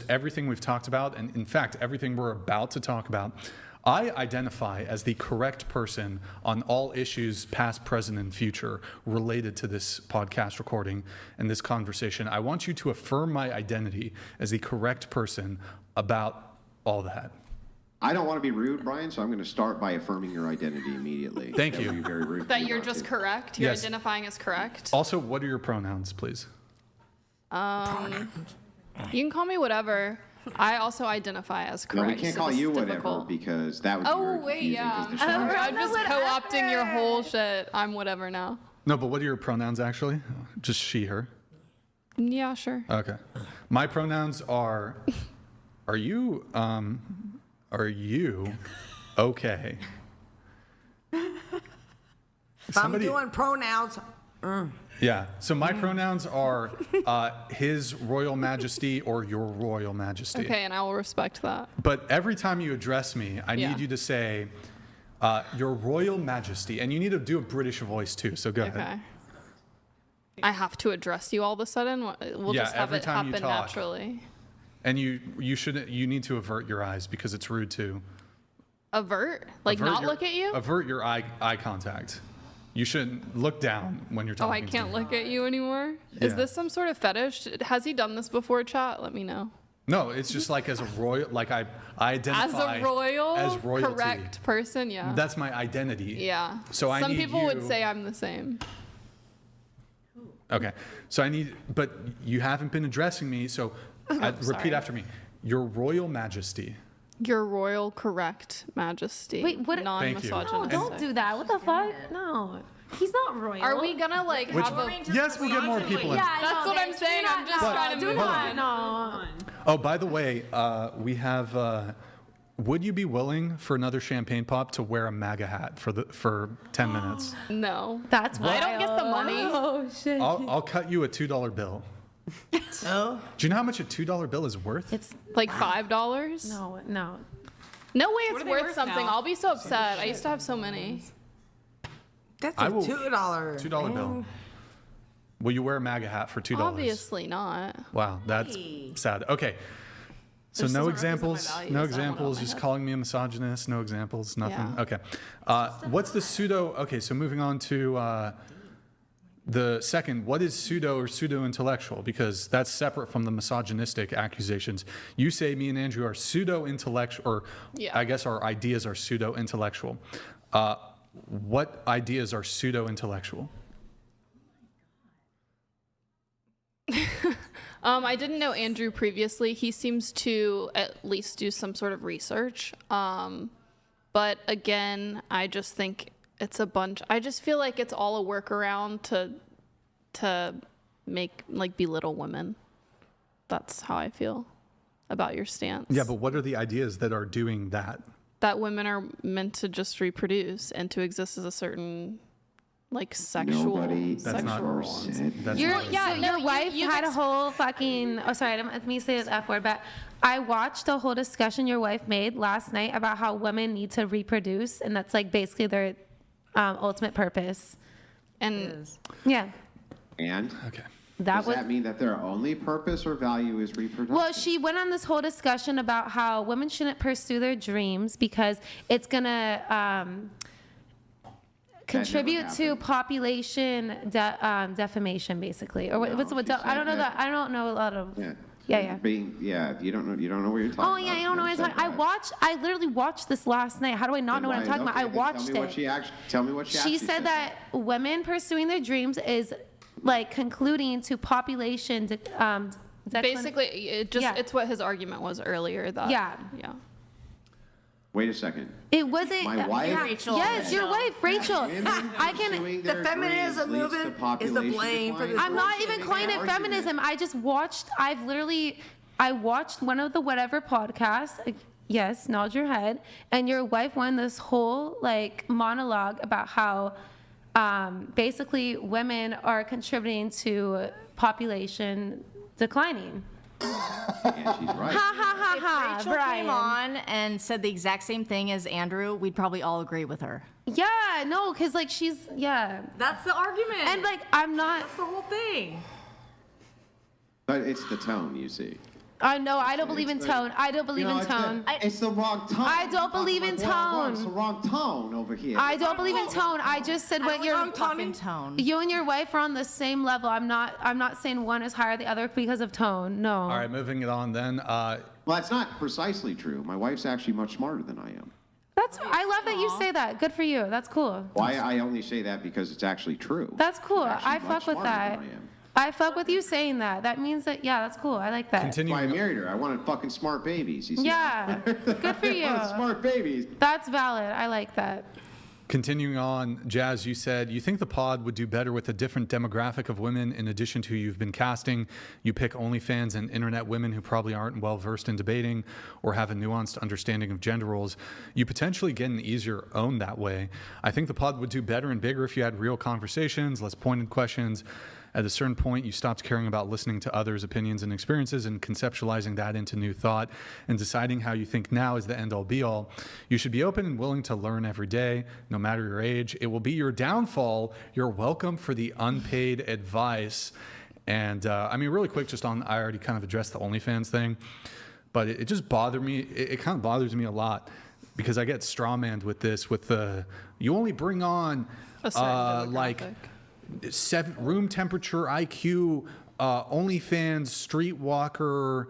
Speaker 1: Everything we've talked about, and in fact, everything we're about to talk about, I identify as the correct person on all issues, past, present, and future, related to this podcast recording and this conversation. I want you to affirm my identity as the correct person about all that.
Speaker 3: I don't want to be rude, Brian, so I'm going to start by affirming your identity immediately.
Speaker 1: Thank
Speaker 3: That
Speaker 1: you.
Speaker 3: would be very rude.
Speaker 2: that you're just correct. You're
Speaker 1: Yes.
Speaker 2: identifying as correct.
Speaker 1: Also, what are your pronouns, please?
Speaker 2: You can call me whatever. I also identify as
Speaker 3: No,
Speaker 2: correct.
Speaker 3: we can't
Speaker 2: so
Speaker 3: call
Speaker 2: this
Speaker 3: you
Speaker 2: is
Speaker 3: whatever
Speaker 2: difficult.
Speaker 3: because that would be
Speaker 2: Oh,
Speaker 3: very
Speaker 2: wait,
Speaker 3: confusing
Speaker 2: yeah.
Speaker 3: 'cause the show-
Speaker 2: I'm just co-opting your whole shit. I'm whatever now.
Speaker 1: No, but what are your pronouns actually? Just she, her?
Speaker 2: Yeah, sure.
Speaker 1: Okay. My pronouns are you okay?
Speaker 5: If I'm doing pronouns,
Speaker 1: Yeah. So my pronouns are His Royal Majesty or Your Royal Majesty.
Speaker 2: Okay, and I will respect that.
Speaker 1: But every time you address me, I
Speaker 2: Yeah.
Speaker 1: need you to say Your Royal Majesty, and you need to do a British voice too. So go ahead.
Speaker 2: Okay. I have to address you all of a sudden. We'll
Speaker 1: Yeah,
Speaker 2: just have
Speaker 1: every
Speaker 2: it
Speaker 1: time you
Speaker 2: happen
Speaker 1: talk.
Speaker 2: naturally.
Speaker 1: And you need to avert your eyes because it's rude too.
Speaker 2: Avert? Like
Speaker 1: Avert
Speaker 2: not
Speaker 1: your-
Speaker 2: look at you?
Speaker 1: Avert your eye contact. You shouldn't look down when you're
Speaker 2: Oh,
Speaker 1: talking.
Speaker 2: I can't
Speaker 1: to me.
Speaker 2: look at you anymore? Is
Speaker 1: Yeah.
Speaker 2: this some sort of fetish? Has he done this before, chat? Let me know.
Speaker 1: No, it's just like as a royal, like I identify
Speaker 2: As a royal,
Speaker 1: as royalty.
Speaker 2: correct person, yeah.
Speaker 1: That's my identity.
Speaker 2: Yeah.
Speaker 1: So I
Speaker 2: Some
Speaker 1: need
Speaker 2: people would
Speaker 1: you-
Speaker 2: say I'm the same.
Speaker 1: Okay. So but you haven't been addressing me. So repeat
Speaker 2: sorry.
Speaker 1: after me. Your Royal Majesty.
Speaker 2: Your royal correct majesty.
Speaker 4: Wait, what-
Speaker 1: Thank you.
Speaker 4: No,
Speaker 2: Non-misogynistic.
Speaker 4: don't do that. What the fuck? No. He's not royal.
Speaker 2: Are we gonna like have a...
Speaker 1: Yes, we'll get more people in.
Speaker 4: Yeah, I
Speaker 2: That's
Speaker 4: know,
Speaker 2: what I'm
Speaker 4: babes.
Speaker 2: saying.
Speaker 4: Do
Speaker 2: I'm
Speaker 4: not-
Speaker 2: just
Speaker 4: no,
Speaker 2: trying to
Speaker 4: do
Speaker 2: move
Speaker 4: not,
Speaker 2: on.
Speaker 4: No.
Speaker 1: Oh, by the way, we have. Would you be willing for another champagne pop to wear a MAGA hat for 10 minutes?
Speaker 2: No.
Speaker 4: That's why
Speaker 2: I don't get the money.
Speaker 4: Oh shit.
Speaker 1: I'll cut you a $2 bill.
Speaker 5: oh,
Speaker 1: Do you know how much a $2 bill is worth?
Speaker 4: It's
Speaker 2: Like $5?
Speaker 4: no.
Speaker 2: No way
Speaker 6: What
Speaker 2: it's
Speaker 6: are they
Speaker 2: worth
Speaker 6: worth
Speaker 2: something.
Speaker 6: now?
Speaker 2: I'll be so upset. I used to have so many.
Speaker 5: that's
Speaker 1: I
Speaker 5: a
Speaker 1: will-
Speaker 5: $2.
Speaker 1: $2 bill. Will you wear a MAGA hat for $2?
Speaker 2: Obviously not.
Speaker 1: Wow, that's sad. Okay. So
Speaker 2: This
Speaker 1: no
Speaker 2: doesn't represent my
Speaker 1: examples,
Speaker 2: values.
Speaker 1: no
Speaker 2: I want it on
Speaker 1: examples,
Speaker 2: my
Speaker 1: just
Speaker 2: head.
Speaker 1: calling me a misogynist, no examples, nothing.
Speaker 2: Yeah.
Speaker 1: Okay. What's the pseudo, okay, so moving on to the second, what is pseudo or pseudo-intellectual? Because that's separate from the misogynistic accusations. You say me and Andrew are pseudo-intellectual, or
Speaker 2: Yeah.
Speaker 1: I guess our ideas are pseudo-intellectual. What ideas are pseudo-intellectual?
Speaker 2: I didn't know Andrew previously. He seems to at least do some sort of research. But again, I just think it's a bunch. I just feel like it's all a workaround to make like belittle women. That's how I feel about your stance.
Speaker 1: Yeah, but what are the ideas that are doing that?
Speaker 2: That women are meant to just reproduce and to exist as a certain like sexual.
Speaker 3: Nobody
Speaker 1: That's not-
Speaker 3: ever
Speaker 2: sexual.
Speaker 3: said
Speaker 1: That's
Speaker 4: Your,
Speaker 1: not-
Speaker 2: yeah,
Speaker 4: so
Speaker 2: no,
Speaker 4: your
Speaker 2: you-
Speaker 4: wife
Speaker 2: you've
Speaker 4: had a
Speaker 2: ex-
Speaker 4: whole fucking. Oh, sorry, let me say this F word, but I watched a whole discussion your wife made last night about how women need to reproduce, and that's like basically their ultimate purpose.
Speaker 2: And
Speaker 4: Yeah,
Speaker 3: And
Speaker 1: Okay.
Speaker 4: that
Speaker 3: does
Speaker 4: was.
Speaker 3: that mean that their only purpose or value is reproduction?
Speaker 4: Well, she went on this whole discussion about how women shouldn't pursue their dreams because it's gonna contribute to
Speaker 3: happened.
Speaker 4: population defamation, basically, or
Speaker 3: No,
Speaker 4: what's what?
Speaker 3: she
Speaker 4: I don't know
Speaker 3: said
Speaker 4: that. I don't know a lot of.
Speaker 3: Yeah.
Speaker 4: Yeah.
Speaker 3: If you don't know what you're talking about.
Speaker 4: Oh yeah, you don't know what I'm talking. I literally watched this last night. How do I not know what I'm talking about? I watched it.
Speaker 3: Tell me what she
Speaker 4: She
Speaker 3: actually
Speaker 4: said that women pursuing their dreams is like concluding to population.
Speaker 2: basically, it just
Speaker 4: Yeah.
Speaker 2: it's what his argument was earlier. That
Speaker 4: Yeah.
Speaker 3: Wait a second.
Speaker 4: It wasn't.
Speaker 3: My wife.
Speaker 5: Rachel.
Speaker 4: Yes, your wife, Rachel.
Speaker 3: Women
Speaker 4: I can.
Speaker 3: pursuing
Speaker 5: The
Speaker 3: their
Speaker 5: feminism
Speaker 3: dreams leads to
Speaker 5: movement is the
Speaker 3: population
Speaker 5: blame for
Speaker 3: decline?
Speaker 5: this
Speaker 4: I'm not
Speaker 5: bullshit.
Speaker 4: even calling it
Speaker 3: Argument.
Speaker 4: feminism. I just watched. I watched one of the whatever podcasts. Yes, nod your head. And your wife won this whole like monologue about how basically women are contributing to population declining.
Speaker 3: And she's right.
Speaker 4: Ha ha ha ha.
Speaker 9: Rachel
Speaker 4: Brian.
Speaker 9: came on and said the exact same thing as Andrew, we'd probably all agree with her.
Speaker 4: Yeah, no, because like yeah.
Speaker 5: That's the argument.
Speaker 4: And like I'm not.
Speaker 5: That's the whole thing.
Speaker 3: But it's the tone, you see.
Speaker 4: I know. I don't believe in tone. I don't believe in tone.
Speaker 3: It's the wrong tone.
Speaker 4: I don't believe in
Speaker 3: It's
Speaker 4: tone.
Speaker 3: the wrong tone over here.
Speaker 4: I don't believe in tone. I just said what you're.
Speaker 9: Fucking tone.
Speaker 4: You and your wife are on the same level. I'm not saying one is higher than the other because of tone. No.
Speaker 1: All right, moving it on then.
Speaker 3: Well, that's not precisely true. My wife's actually much smarter than I am.
Speaker 4: I love that you say that. Good for you. That's cool.
Speaker 3: Well, I only say that because it's actually true.
Speaker 4: That's cool.
Speaker 3: She's actually
Speaker 4: I
Speaker 3: much
Speaker 4: fuck with
Speaker 3: smarter
Speaker 4: that.
Speaker 3: than I am.
Speaker 4: I fuck with you saying that. That means that that's cool. I like that.
Speaker 3: That's why I
Speaker 1: Continuing,
Speaker 3: married her. I wanted fucking smart babies. You see?
Speaker 4: Yeah. Good for you.
Speaker 3: I wanted smart babies.
Speaker 4: That's valid. I like that.
Speaker 1: continuing on, Jazz, you said you think the pod would do better with a different demographic of women in addition to who you've been casting. You pick OnlyFans and internet women who probably aren't well versed in debating or have a nuanced understanding of gender roles. You potentially get an easier own that way. I think the pod would do better and bigger if you had real conversations, less pointed questions. At a certain point, you stopped caring about listening to others' opinions and experiences and conceptualizing that into new thought and deciding how you think now is the end-all be-all. You should be open and willing to learn every day, no matter your age. It will be your downfall. You're welcome for the unpaid advice. And I mean, really quick, just on, I already kind of addressed the OnlyFans thing, but it just bothered me. It kind of bothers me a lot because I get strawmanned with this, with the, you only bring on
Speaker 2: A certain
Speaker 1: like
Speaker 2: demographic.
Speaker 1: room temperature, IQ, OnlyFans, streetwalker,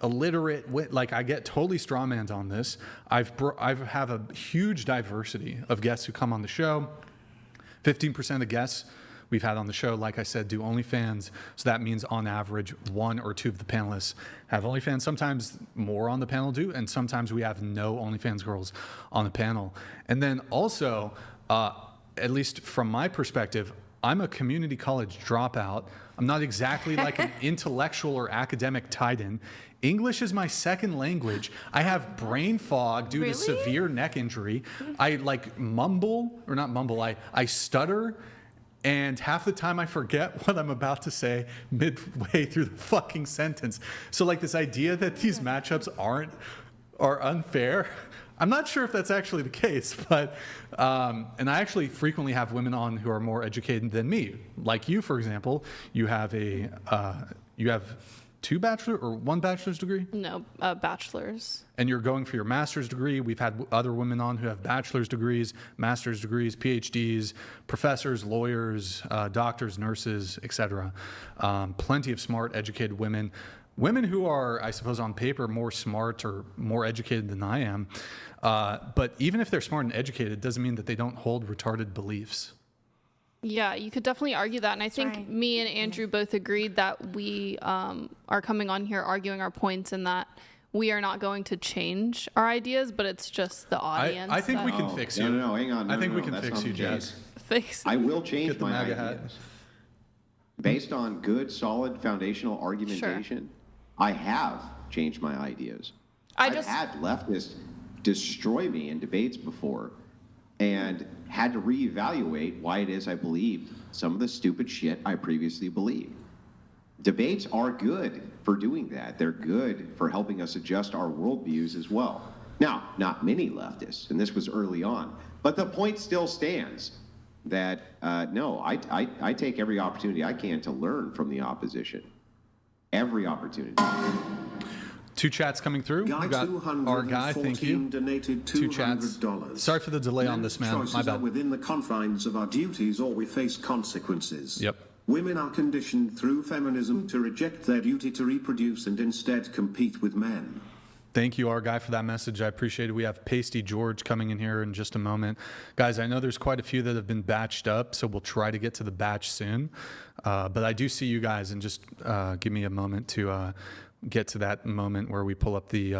Speaker 1: illiterate. Like I get totally strawmanned on this. I have a huge diversity of guests who come on the show. 15% of the guests we've had on the show, like I said, do OnlyFans. So that means on average, 1 or 2 of the panelists have OnlyFans. Sometimes more on the panel do, and sometimes we have no OnlyFans girls on the panel. And then also, at least from my perspective, I'm a community college dropout. I'm not exactly like an intellectual or academic titan. English is my second language. I have brain fog due to severe neck injury. I like mumble, or not mumble, I stutter. And half the time I forget what I'm about to say midway through the fucking sentence. So like this idea that these matchups are unfair, I'm not sure if that's actually the case, but, and I actually frequently have women on who are more educated than me. Like you, for example, you have you have 2 bachelor or 1 bachelor's degree?
Speaker 2: No, bachelor's.
Speaker 1: And you're going for your master's degree. We've had other women on who have bachelor's degrees, master's degrees, PhDs, professors, lawyers, doctors, nurses, etc. Plenty of smart, educated women. Women who are, I suppose, on paper, more smart or more educated than I am. But even if they're smart and educated, it doesn't mean that they don't hold retarded beliefs.
Speaker 2: Yeah, you could definitely argue that. And I think me and Andrew both agreed that we are coming on here arguing our points and that we are not going to change our ideas, but it's just the audience.
Speaker 1: I think we can fix you.
Speaker 3: No, hang on.
Speaker 1: I think we
Speaker 3: no,
Speaker 1: can
Speaker 3: that's
Speaker 1: fix
Speaker 3: not
Speaker 1: you,
Speaker 3: the
Speaker 1: Jazz.
Speaker 3: case. I will change
Speaker 1: Get the
Speaker 3: my
Speaker 1: MAGA hat.
Speaker 3: ideas. Based on good, solid, foundational argumentation, I have changed my ideas. I've had leftists destroy me in debates before and had to reevaluate why it is I believed some of the stupid shit I previously believed. Debates are good for doing that. They're good for helping us adjust our worldviews as well. Now, not many leftists, and this was early on, but the point still stands that, no, I take every opportunity I can to learn from the opposition. Every opportunity.
Speaker 1: 2 chats coming through.
Speaker 7: Guy
Speaker 1: We got our guy, thank you.
Speaker 7: Donated $200.
Speaker 1: 2 chats. Sorry for the delay on this, man.
Speaker 7: Choices
Speaker 1: My
Speaker 7: are
Speaker 1: bad.
Speaker 7: within the confines of our duties or we face consequences.
Speaker 1: Yep.
Speaker 7: Women are conditioned through feminism to reject their duty to reproduce and instead compete with men.
Speaker 1: Thank you, our guy, for that message. I appreciate it. We have Pasty George coming in here in just a moment. Guys, I know there's quite a few that have been batched up, so we'll try to get to the batch soon. But I do see you guys, and just give me a moment to get to that moment where we pull up the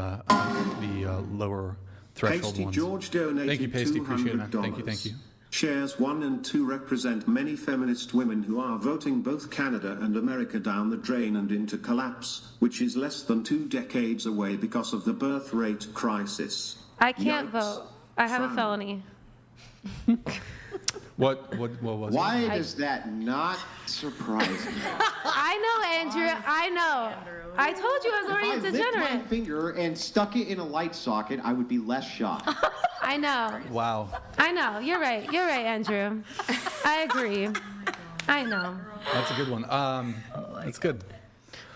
Speaker 1: lower threshold
Speaker 7: Pasty
Speaker 1: ones.
Speaker 7: George donated
Speaker 1: Thank you, Pasty. Appreciate it, man.
Speaker 7: $200.
Speaker 1: Thank you, thank you.
Speaker 7: Shares 1 and 2 represent many feminist women who are voting both Canada and America down the drain and into collapse, which is less than 2 decades away because of the birth rate crisis.
Speaker 4: I can't
Speaker 7: Yikes.
Speaker 4: vote. I have a felony.
Speaker 1: What was
Speaker 3: Why
Speaker 1: it?
Speaker 3: does that not surprise me?
Speaker 4: I know, Andrew. I know. I told you I was
Speaker 3: If
Speaker 4: already
Speaker 3: I licked my
Speaker 4: degenerate.
Speaker 3: finger and stuck it in a light socket, I would be less shocked.
Speaker 4: I know.
Speaker 1: Wow.
Speaker 4: I know. You're right. You're right, Andrew. I agree. I know.
Speaker 1: That's a good one. That's good.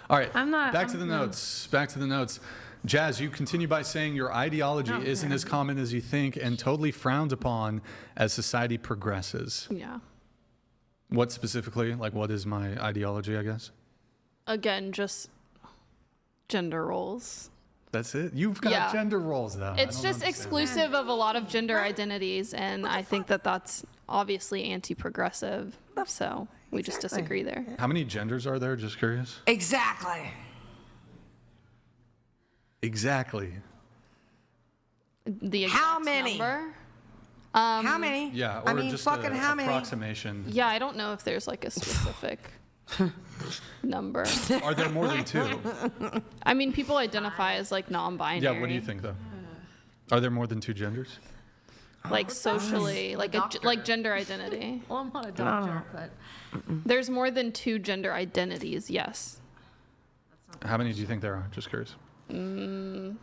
Speaker 1: All right. Back to the notes. Jazz, you continue by saying your ideology isn't as common as you think and totally frowned upon as society progresses.
Speaker 2: Yeah.
Speaker 1: What specifically? Like, what is my ideology, I guess?
Speaker 2: Again, just gender roles.
Speaker 1: That's it? You've got gender roles, though.
Speaker 2: It's just exclusive of a lot of gender identities, and I think that that's obviously anti-progressive. So we just disagree there.
Speaker 1: How many genders are there? Just curious.
Speaker 5: Exactly.
Speaker 2: The exact
Speaker 5: How many?
Speaker 2: number?
Speaker 5: How many?
Speaker 1: Yeah, or
Speaker 5: I mean,
Speaker 1: just
Speaker 5: fucking
Speaker 1: an
Speaker 5: how many?
Speaker 1: approximation.
Speaker 2: Yeah, I don't know if there's like a specific number.
Speaker 1: Are there more than 2?
Speaker 2: I mean, people identify as like non-binary.
Speaker 1: Yeah, what do you think, though? Are there more than 2 genders?
Speaker 2: Like socially, like like gender identity.
Speaker 9: Well, I'm not a doctor, but
Speaker 2: There's more than 2 gender identities. Yes.
Speaker 1: How many do you think there are? Just curious.
Speaker 2: I'm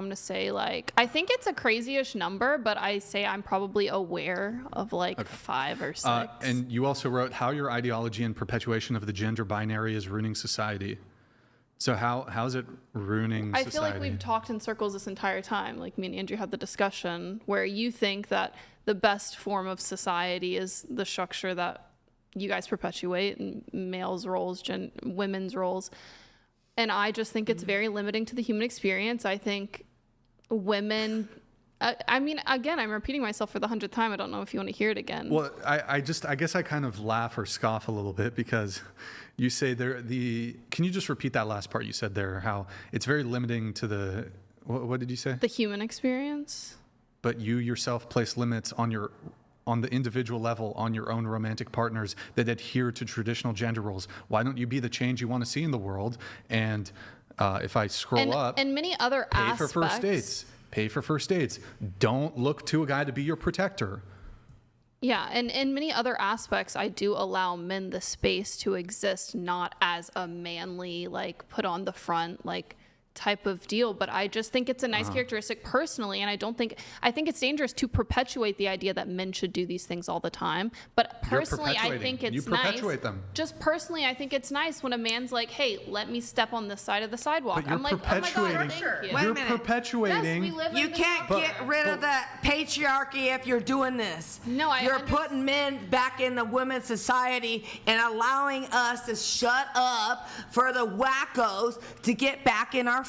Speaker 2: gonna say like I think it's a crazy-ish number, but I say I'm probably aware of like 5 or 6.
Speaker 1: And you also wrote how your ideology and perpetuation of the gender binary is ruining society. So how's it ruining society?
Speaker 2: I feel like we've talked in circles this entire time. Like me and Andrew had the discussion where you think that the best form of society is the structure that you guys perpetuate, and males' roles, women's roles. And I just think it's very limiting to the human experience. I think women, I mean, again, I'm repeating myself for the 100th time. I don't know if you want to hear it again.
Speaker 1: Well, I guess I kind of laugh or scoff a little bit because you say can you just repeat that last part you said there, how it's very limiting to what did you say?
Speaker 2: The human experience.
Speaker 1: But you yourself place limits on the individual level on your own romantic partners that adhere to traditional gender roles. Why don't you be the change you want to see in the world? And if I scroll up,
Speaker 2: and many other
Speaker 1: pay
Speaker 2: aspects.
Speaker 1: for first dates. Don't look to a guy to be your protector.
Speaker 2: Yeah, and in many other aspects, I do allow men the space to exist, not as a manly, like put on the front, like type of deal, but I just think it's a nice characteristic personally, and I think it's dangerous to perpetuate the idea that men should do these things all the time. But personally, I think it's
Speaker 1: You
Speaker 2: nice.
Speaker 1: perpetuate them.
Speaker 2: Just personally, I think it's nice when a man's like, "Hey, let me step on this side of the sidewalk."
Speaker 1: But you're
Speaker 2: I'm like,
Speaker 1: perpetuating.
Speaker 2: "Oh my God, thank you."
Speaker 5: Wait a
Speaker 1: You're
Speaker 5: minute.
Speaker 1: perpetuating.
Speaker 2: Yes, we live
Speaker 5: You
Speaker 2: in
Speaker 5: can't
Speaker 1: But-
Speaker 5: get rid of that patriarchy if you're doing this.
Speaker 2: No,
Speaker 5: You're putting men back in the women's society and allowing us to shut up for the wackos to get back in our.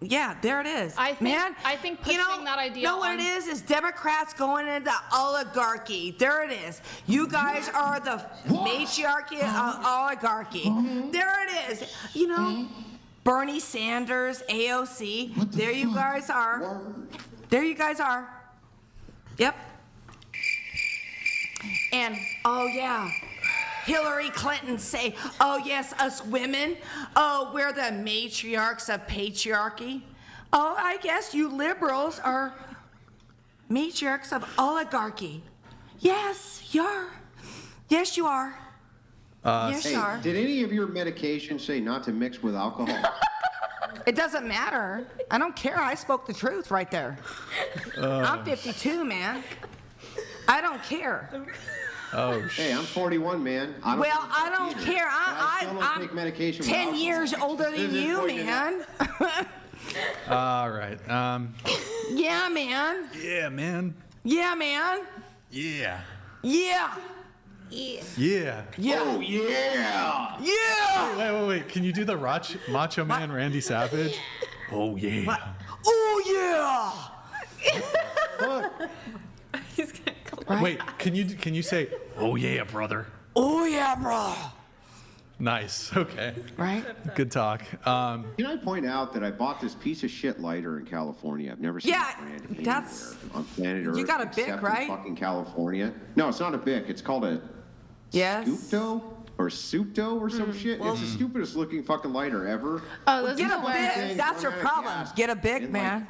Speaker 5: Yeah, there it is.
Speaker 2: I think pushing that idea
Speaker 5: know what
Speaker 2: on-
Speaker 5: it is Democrats going into oligarchy. There it is. You guys are the matriarchy oligarchy. There it is. You know, Bernie Sanders, AOC. There you guys are. There you guys are. Yep. And oh yeah. Hillary Clinton say, oh yes, us women, oh, we're the matriarchs of patriarchy. Oh, I guess you liberals are matriarchs of oligarchy. Yes, you are. Yes, you are. Yes,
Speaker 3: Hey,
Speaker 5: you are.
Speaker 3: did any of your medications say not to mix with alcohol?
Speaker 5: It doesn't matter. I don't care. I spoke the truth right there. I'm 52, man. I don't care.
Speaker 1: Oh,
Speaker 3: Hey, I'm 41, man. I
Speaker 5: don't care.
Speaker 3: I still don't take
Speaker 5: I'm
Speaker 3: medication with
Speaker 5: 10
Speaker 3: alcohol.
Speaker 5: years older than
Speaker 3: Isn't
Speaker 5: you,
Speaker 3: pointed out.
Speaker 5: man.
Speaker 1: all right.
Speaker 5: Yeah, man.
Speaker 1: Yeah, man.
Speaker 5: Yeah, man.
Speaker 1: Yeah.
Speaker 5: Yeah.
Speaker 1: Yeah.
Speaker 5: Yeah.
Speaker 3: Oh, yeah.
Speaker 5: Yeah.
Speaker 1: Wait. Can you do the Macho Man Randy Savage? Oh, yeah.
Speaker 5: Oh, yeah.
Speaker 6: He's gonna come.
Speaker 5: Right?
Speaker 1: Wait, can you say, oh, yeah, brother?
Speaker 5: Oh, yeah, bro.
Speaker 1: Nice. Okay.
Speaker 5: Right?
Speaker 1: Good talk.
Speaker 3: Can I point out that I bought this piece of shit lighter in California? I've never seen
Speaker 5: Yeah,
Speaker 3: it branded anywhere
Speaker 5: that's-
Speaker 3: on planet Earth.
Speaker 5: You got a Bic,
Speaker 3: except in
Speaker 5: right?
Speaker 3: fucking California. No, it's not a Bic. It's called a
Speaker 5: Yes.
Speaker 3: Scoopto or Soupto or some shit. It's the stupidest looking fucking lighter ever.
Speaker 4: Oh, those
Speaker 5: Get
Speaker 4: are
Speaker 5: a
Speaker 4: the worst.
Speaker 5: Bic. That's your problem. Get a Bic, man.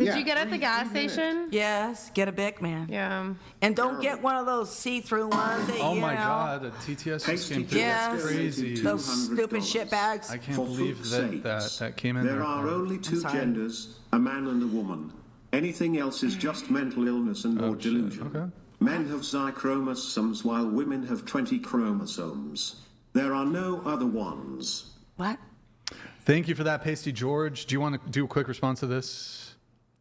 Speaker 4: Did you get at the gas station?
Speaker 5: Yes, get a Bic, man.
Speaker 4: Yeah.
Speaker 5: And don't get one of those see-through ones that,
Speaker 1: Oh
Speaker 5: you
Speaker 1: my
Speaker 5: know.
Speaker 1: God, the TTS just came through.
Speaker 5: Yes.
Speaker 1: That's crazy.
Speaker 5: Those stupid shit bags.
Speaker 1: I can't
Speaker 7: For
Speaker 1: believe
Speaker 7: fuck's
Speaker 1: that came in
Speaker 7: There
Speaker 1: there.
Speaker 7: are only two
Speaker 5: sorry.
Speaker 7: genders, a man and a woman. Anything else is just mental illness and or
Speaker 1: shit.
Speaker 7: delusion.
Speaker 1: Okay.
Speaker 7: Men have Xi chromosomes while women have 20 chromosomes. There are no other ones.
Speaker 5: What?
Speaker 1: Thank you for that, Pasty George. Do you want to do a quick response to this?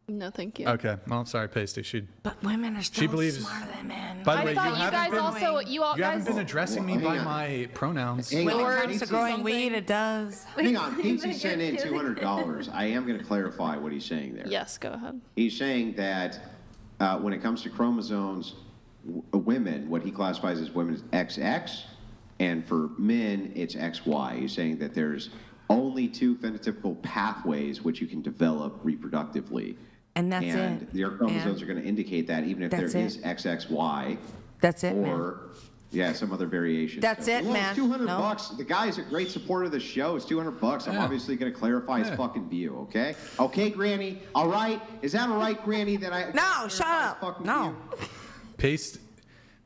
Speaker 2: No, thank you.
Speaker 1: Okay. Well, sorry, Pasty.
Speaker 5: But women are still
Speaker 1: believes-
Speaker 5: smarter than men.
Speaker 1: By the way,
Speaker 2: I thought you
Speaker 1: haven't
Speaker 2: guys
Speaker 1: been-
Speaker 2: also, you all
Speaker 1: You haven't
Speaker 2: guys,
Speaker 1: been addressing me
Speaker 3: Well,
Speaker 1: by
Speaker 3: hang on.
Speaker 1: my pronouns.
Speaker 3: Hang
Speaker 5: When
Speaker 3: on.
Speaker 5: it comes to growing weed, it does.
Speaker 3: Hang on, Casey sent in $200. I am going to clarify what he's saying there.
Speaker 2: yes, go ahead.
Speaker 3: He's saying that when it comes to chromosomes, women, what he classifies as women is XX, and for men, it's XY. He's saying that there's only two phenotypical pathways which you can develop reproductively.
Speaker 5: And that's
Speaker 3: and
Speaker 5: it.
Speaker 3: your chromosomes
Speaker 5: And
Speaker 3: are going to indicate that even if there
Speaker 5: that's
Speaker 3: is
Speaker 5: it.
Speaker 3: XXY
Speaker 5: That's it, man.
Speaker 3: or yeah, some other variation.
Speaker 5: That's it,
Speaker 3: well,
Speaker 5: man.
Speaker 3: It's $200
Speaker 5: No.
Speaker 3: bucks. The guy's a great supporter of the show. It's $200. I'm
Speaker 1: Yeah.
Speaker 3: obviously going to clarify his
Speaker 1: Yeah.
Speaker 3: fucking view. Okay. Okay, Granny. All right. Is that all right, Granny? That I
Speaker 5: No, shut
Speaker 3: clarify his
Speaker 5: up.
Speaker 3: fucking
Speaker 5: No.
Speaker 3: view?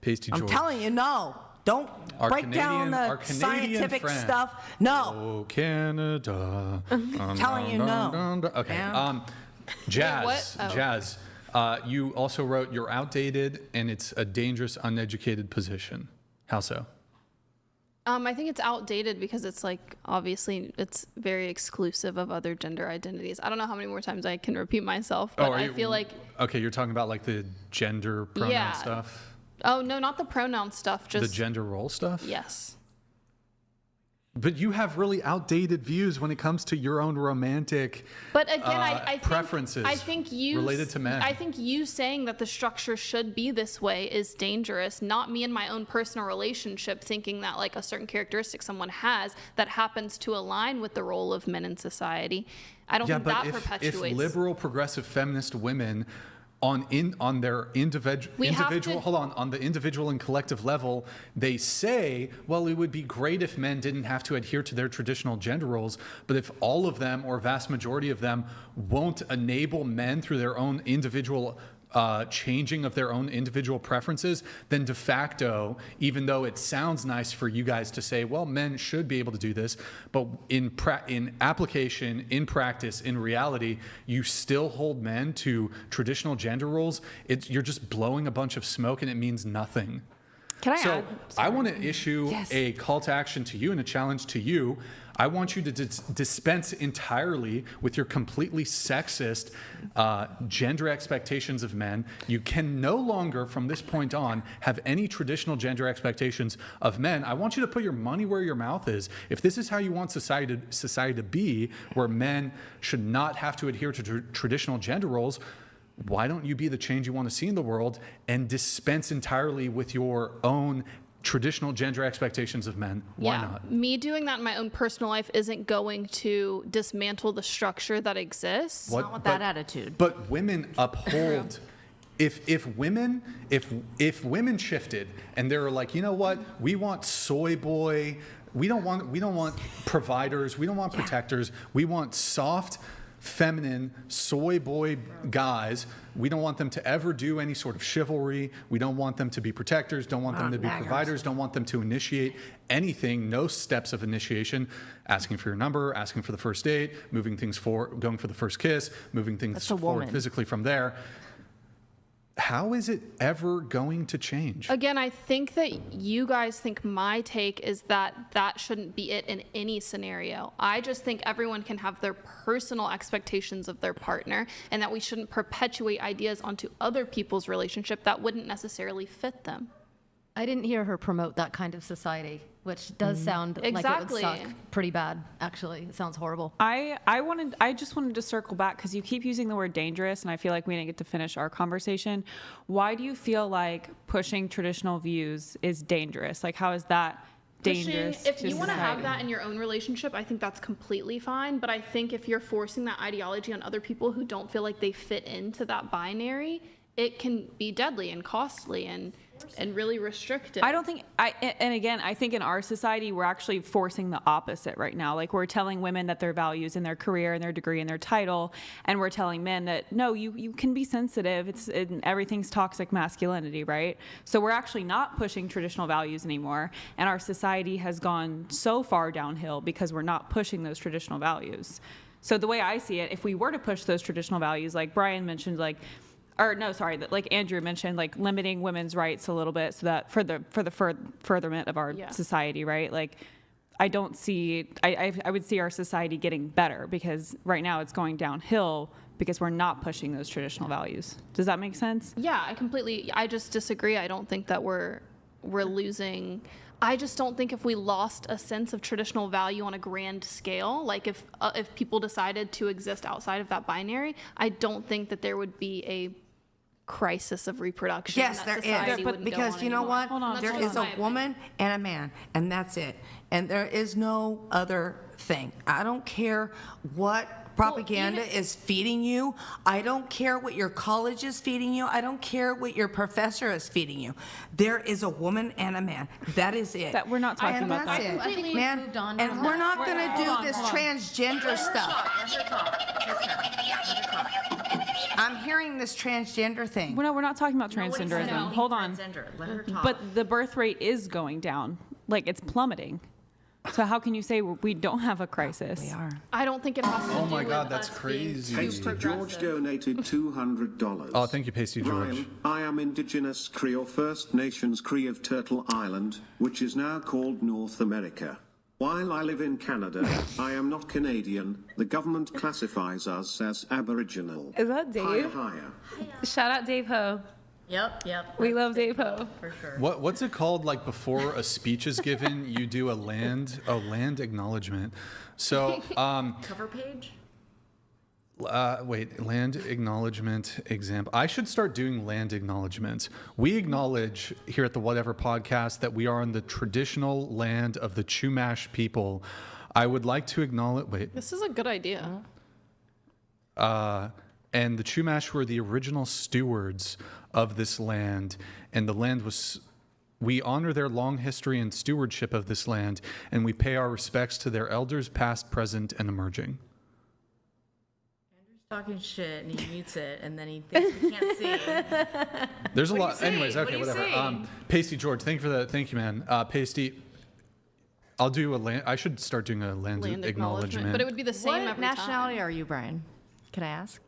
Speaker 1: Pasty
Speaker 5: I'm
Speaker 1: George.
Speaker 5: telling you, no. Don't
Speaker 1: Our
Speaker 5: break down
Speaker 1: our
Speaker 5: the
Speaker 1: Canadian
Speaker 5: scientific
Speaker 1: friend.
Speaker 5: stuff. No.
Speaker 1: Oh, Canada.
Speaker 5: Telling you no.
Speaker 1: Okay.
Speaker 5: Yeah.
Speaker 1: Jazz.
Speaker 2: what? Oh.
Speaker 1: Jazz. You also wrote, "You're outdated and it's a dangerous, uneducated position." How so?
Speaker 2: I think it's outdated because it's like, obviously, it's very exclusive of other gender identities. I don't know how many more times I can repeat myself, but I feel like,
Speaker 1: Okay, you're talking about like the gender pronoun
Speaker 2: Yeah.
Speaker 1: stuff?
Speaker 2: oh, no, not the pronoun stuff,
Speaker 1: The
Speaker 2: just,
Speaker 1: gender role stuff?
Speaker 2: yes.
Speaker 1: But you have really outdated views when it comes to your own romantic
Speaker 2: But again, I think
Speaker 1: preferences
Speaker 2: I think you
Speaker 1: related to men.
Speaker 2: I think you saying that the structure should be this way is dangerous. Not me in my own personal relationship thinking that like a certain characteristic someone has that happens to align with the role of men in society. I don't
Speaker 1: Yeah,
Speaker 2: think
Speaker 1: but
Speaker 2: that
Speaker 1: if
Speaker 2: perpetuates.
Speaker 1: liberal, progressive, feminist women on their
Speaker 2: We have
Speaker 1: individual
Speaker 2: to-
Speaker 1: on the individual and collective level, they say, well, it would be great if men didn't have to adhere to their traditional gender roles, but if all of them or vast majority of them won't enable men through their own individual changing of their own individual preferences, then de facto, even though it sounds nice for you guys to say, well, men should be able to do this, but in application, in practice, in reality, you still hold men to traditional gender roles. You're just blowing a bunch of smoke and it means nothing.
Speaker 6: Can I
Speaker 1: So
Speaker 6: add?
Speaker 1: I want to issue
Speaker 5: Yes.
Speaker 1: a call to action to you and a challenge to you. I want you to dispense entirely with your completely sexist gender expectations of men. You can no longer, from this point on, have any traditional gender expectations of men. I want you to put your money where your mouth is. If this is how you want society to be, where men should not have to adhere to traditional gender roles, why don't you be the change you want to see in the world and dispense entirely with your own traditional gender expectations of men? Why not?
Speaker 2: Me doing that in my own personal life isn't going to dismantle the structure that exists.
Speaker 1: What-
Speaker 9: Not with that attitude.
Speaker 1: But women uphold. If women shifted and they were like, you know what, we want soy boy, we don't want providers, we don't want protectors, we want soft, feminine soy boy guys. We don't want them to ever do any sort of chivalry. We don't want them to be protectors, don't want them to be
Speaker 5: naggers.
Speaker 1: providers, don't want them to initiate anything, no steps of initiation, asking for your number, asking for the first date, moving things forward, going for the first kiss, moving things
Speaker 9: That's a
Speaker 1: forward
Speaker 9: woman.
Speaker 1: physically from there. How is it ever going to change?
Speaker 2: Again, I think that you guys think my take is that that shouldn't be it in any scenario. I just think everyone can have their personal expectations of their partner and that we shouldn't perpetuate ideas onto other people's relationship that wouldn't necessarily fit them.
Speaker 9: I didn't hear her promote that kind of society, which does sound
Speaker 2: Exactly.
Speaker 9: like it would suck pretty bad, actually. It sounds horrible.
Speaker 6: I just wanted to circle back because you keep using the word dangerous, and I feel like we didn't get to finish our conversation. Why do you feel like pushing traditional views is dangerous? Like, how is that dangerous?
Speaker 2: If
Speaker 6: to
Speaker 2: you want to have
Speaker 6: society?
Speaker 2: that in your own relationship, I think that's completely fine. But I think if you're forcing that ideology on other people who don't feel like they fit into that binary, it can be deadly and costly. And and really restrict it.
Speaker 6: I don't think and again, I think in our society we're actually forcing the opposite right now. Like we're telling women that their values in their career and their degree and their title, and we're telling men that no, you can be sensitive. Everything's toxic masculinity, right? So we're actually not pushing traditional values anymore, and our society has gone so far downhill because we're not pushing those traditional values. So the way I see it, if we were to push those traditional values, like Brian mentioned, like Andrew mentioned, like limiting women's rights a little bit, so that for the furtherment of our society, right? Like, I don't see, I would see our society getting better, because right now it's going downhill because we're not pushing those traditional values. Does that make sense?
Speaker 2: Yeah, I just disagree. I don't think that we're losing. I just don't think if we lost a sense of traditional value on a grand scale, like if people decided to exist outside of that binary, I don't think that there would be a crisis of reproduction.
Speaker 5: Yes, there is. But because you know what? There is a woman and a man, and that's it. And there is no other thing. I don't care what propaganda is feeding you. I don't care what your college is feeding you. I don't care what your professor is feeding you. There is a woman and a man. That is it.
Speaker 6: That we're not talking
Speaker 5: and
Speaker 6: about
Speaker 5: that's
Speaker 6: that.
Speaker 5: it.
Speaker 9: I think we've
Speaker 5: Man,
Speaker 9: moved on
Speaker 5: and
Speaker 9: from
Speaker 5: we're
Speaker 9: that.
Speaker 5: not going to do this transgender stuff. I'm hearing this transgender thing.
Speaker 6: We're not talking about transgenderism. Hold on.
Speaker 9: Let her talk.
Speaker 6: But the birth rate is going down. Like, it's plummeting. So how can you say we don't have a crisis?
Speaker 5: We are.
Speaker 2: I don't think it has to do
Speaker 1: Oh my God,
Speaker 2: with
Speaker 1: that's
Speaker 2: us being
Speaker 1: crazy.
Speaker 2: too
Speaker 7: Pasty George
Speaker 2: progressive.
Speaker 7: donated $200.
Speaker 1: Oh, thank you, Pasty George.
Speaker 7: Ryan, I am Indigenous Cree or First Nations Cree of Turtle Island, which is now called North America. While I live in Canada, I am not Canadian. The government classifies us as Aboriginal.
Speaker 4: Is that Dave?
Speaker 7: Higher.
Speaker 4: Shout out Dave Ho.
Speaker 9: Yep.
Speaker 4: We love Dave Ho.
Speaker 9: For sure.
Speaker 1: What's it called? Like before a speech is given, you do a land acknowledgement. So
Speaker 9: Cover page?
Speaker 1: land acknowledgement example. I should start doing land acknowledgements. We acknowledge here at the Whatever Podcast that we are on the traditional land of the Chumash people. I would like to acknowledge.
Speaker 2: This is a good idea.
Speaker 1: And the Chumash were the original stewards of this land, and the land was. We honor their long history and stewardship of this land, and we pay our respects to their elders, past, present, and emerging.
Speaker 9: Talking shit and he mutes it and then he thinks we can't see.
Speaker 1: There's a
Speaker 9: What do you
Speaker 1: lot.
Speaker 9: say?
Speaker 1: Anyways,
Speaker 9: What
Speaker 1: okay,
Speaker 9: do you
Speaker 1: whatever.
Speaker 9: say?
Speaker 1: Pasty George, thank you for that. Thank you, man. Pasty, I'll do a land. I should start doing a land acknowledgement.
Speaker 2: But it would be the same
Speaker 9: What
Speaker 2: every
Speaker 9: nationality
Speaker 2: time.
Speaker 9: are you, Brian? Can I ask?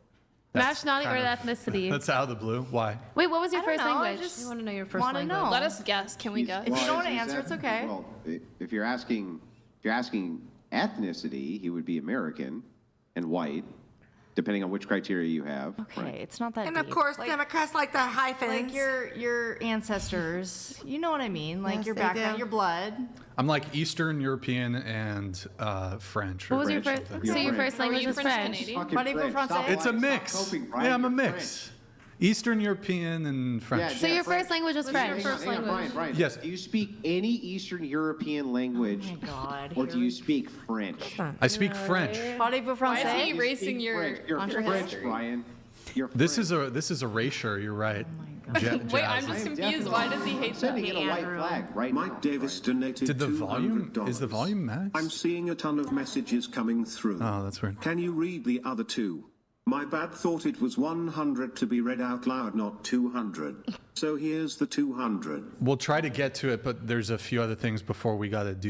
Speaker 4: Nationality or
Speaker 1: kind of-
Speaker 4: ethnicity?
Speaker 1: That's out of the blue. Why?
Speaker 4: Wait, what was your
Speaker 9: I don't
Speaker 4: first
Speaker 9: know, I
Speaker 4: language?
Speaker 9: just
Speaker 10: I want to know your first
Speaker 9: wanna
Speaker 10: language.
Speaker 9: know.
Speaker 2: Let us guess. Can we guess?
Speaker 9: If you don't want to
Speaker 3: is
Speaker 9: answer,
Speaker 3: that-
Speaker 9: it's okay.
Speaker 3: Well, if you're asking ethnicity, he would be American and white, depending on which criteria you have.
Speaker 9: Okay,
Speaker 3: Right.
Speaker 9: it's not that
Speaker 5: And
Speaker 9: deep.
Speaker 5: of course,
Speaker 9: Like-
Speaker 5: Democrats like the hyphens.
Speaker 9: Like your ancestors, you know what I mean? Like
Speaker 5: Yes,
Speaker 9: your
Speaker 5: they
Speaker 9: background,
Speaker 5: do.
Speaker 9: your blood.
Speaker 1: I'm like Eastern European and French. Or
Speaker 4: What was your
Speaker 1: French
Speaker 4: first?
Speaker 1: something.
Speaker 4: So your
Speaker 3: French.
Speaker 4: first
Speaker 2: Are
Speaker 4: language
Speaker 2: you
Speaker 4: was
Speaker 2: French
Speaker 4: French.
Speaker 2: Canadian?
Speaker 3: Fucking
Speaker 9: Parlez-vous
Speaker 3: French. Stop
Speaker 9: français?
Speaker 1: It's a
Speaker 3: lying.
Speaker 1: mix.
Speaker 3: Stop coping, Brian.
Speaker 1: Yeah, I'm a
Speaker 3: You're
Speaker 1: mix.
Speaker 3: French.
Speaker 1: Eastern European and French.
Speaker 3: Yeah,
Speaker 4: So your
Speaker 3: French.
Speaker 4: first language was
Speaker 3: Hang on,
Speaker 4: French.
Speaker 3: hang on, Brian,
Speaker 1: Yes.
Speaker 3: Do you speak any Eastern European language?
Speaker 9: Oh my God,
Speaker 3: Or do
Speaker 9: here
Speaker 3: you
Speaker 9: we-
Speaker 3: speak French?
Speaker 1: I speak French.
Speaker 9: Parlez-vous
Speaker 2: Why is he
Speaker 9: français?
Speaker 3: You
Speaker 2: erasing
Speaker 3: speak
Speaker 2: your
Speaker 3: French. You're
Speaker 2: on your
Speaker 3: French,
Speaker 2: history?
Speaker 3: Brian. You're
Speaker 1: This
Speaker 3: French.
Speaker 1: is erasure. You're right.
Speaker 2: Wait, I'm
Speaker 1: Jazzy.
Speaker 2: just
Speaker 3: I am
Speaker 2: confused.
Speaker 3: definitely-
Speaker 2: Why does he
Speaker 3: I'm
Speaker 2: hate that?
Speaker 3: sending in a white
Speaker 9: Andrew.
Speaker 3: flag right now.
Speaker 7: Mike Davis
Speaker 3: Brian.
Speaker 7: donated
Speaker 1: Did the volume?
Speaker 7: $200.
Speaker 1: Is the volume max?
Speaker 7: I'm seeing a ton of messages coming through.
Speaker 1: Oh, that's weird.
Speaker 7: Can you read the other two? My bad, thought it was 100 to be read out loud, not 200. So here's the 200.
Speaker 1: We'll try to get to it, but there's a few other things before we got to do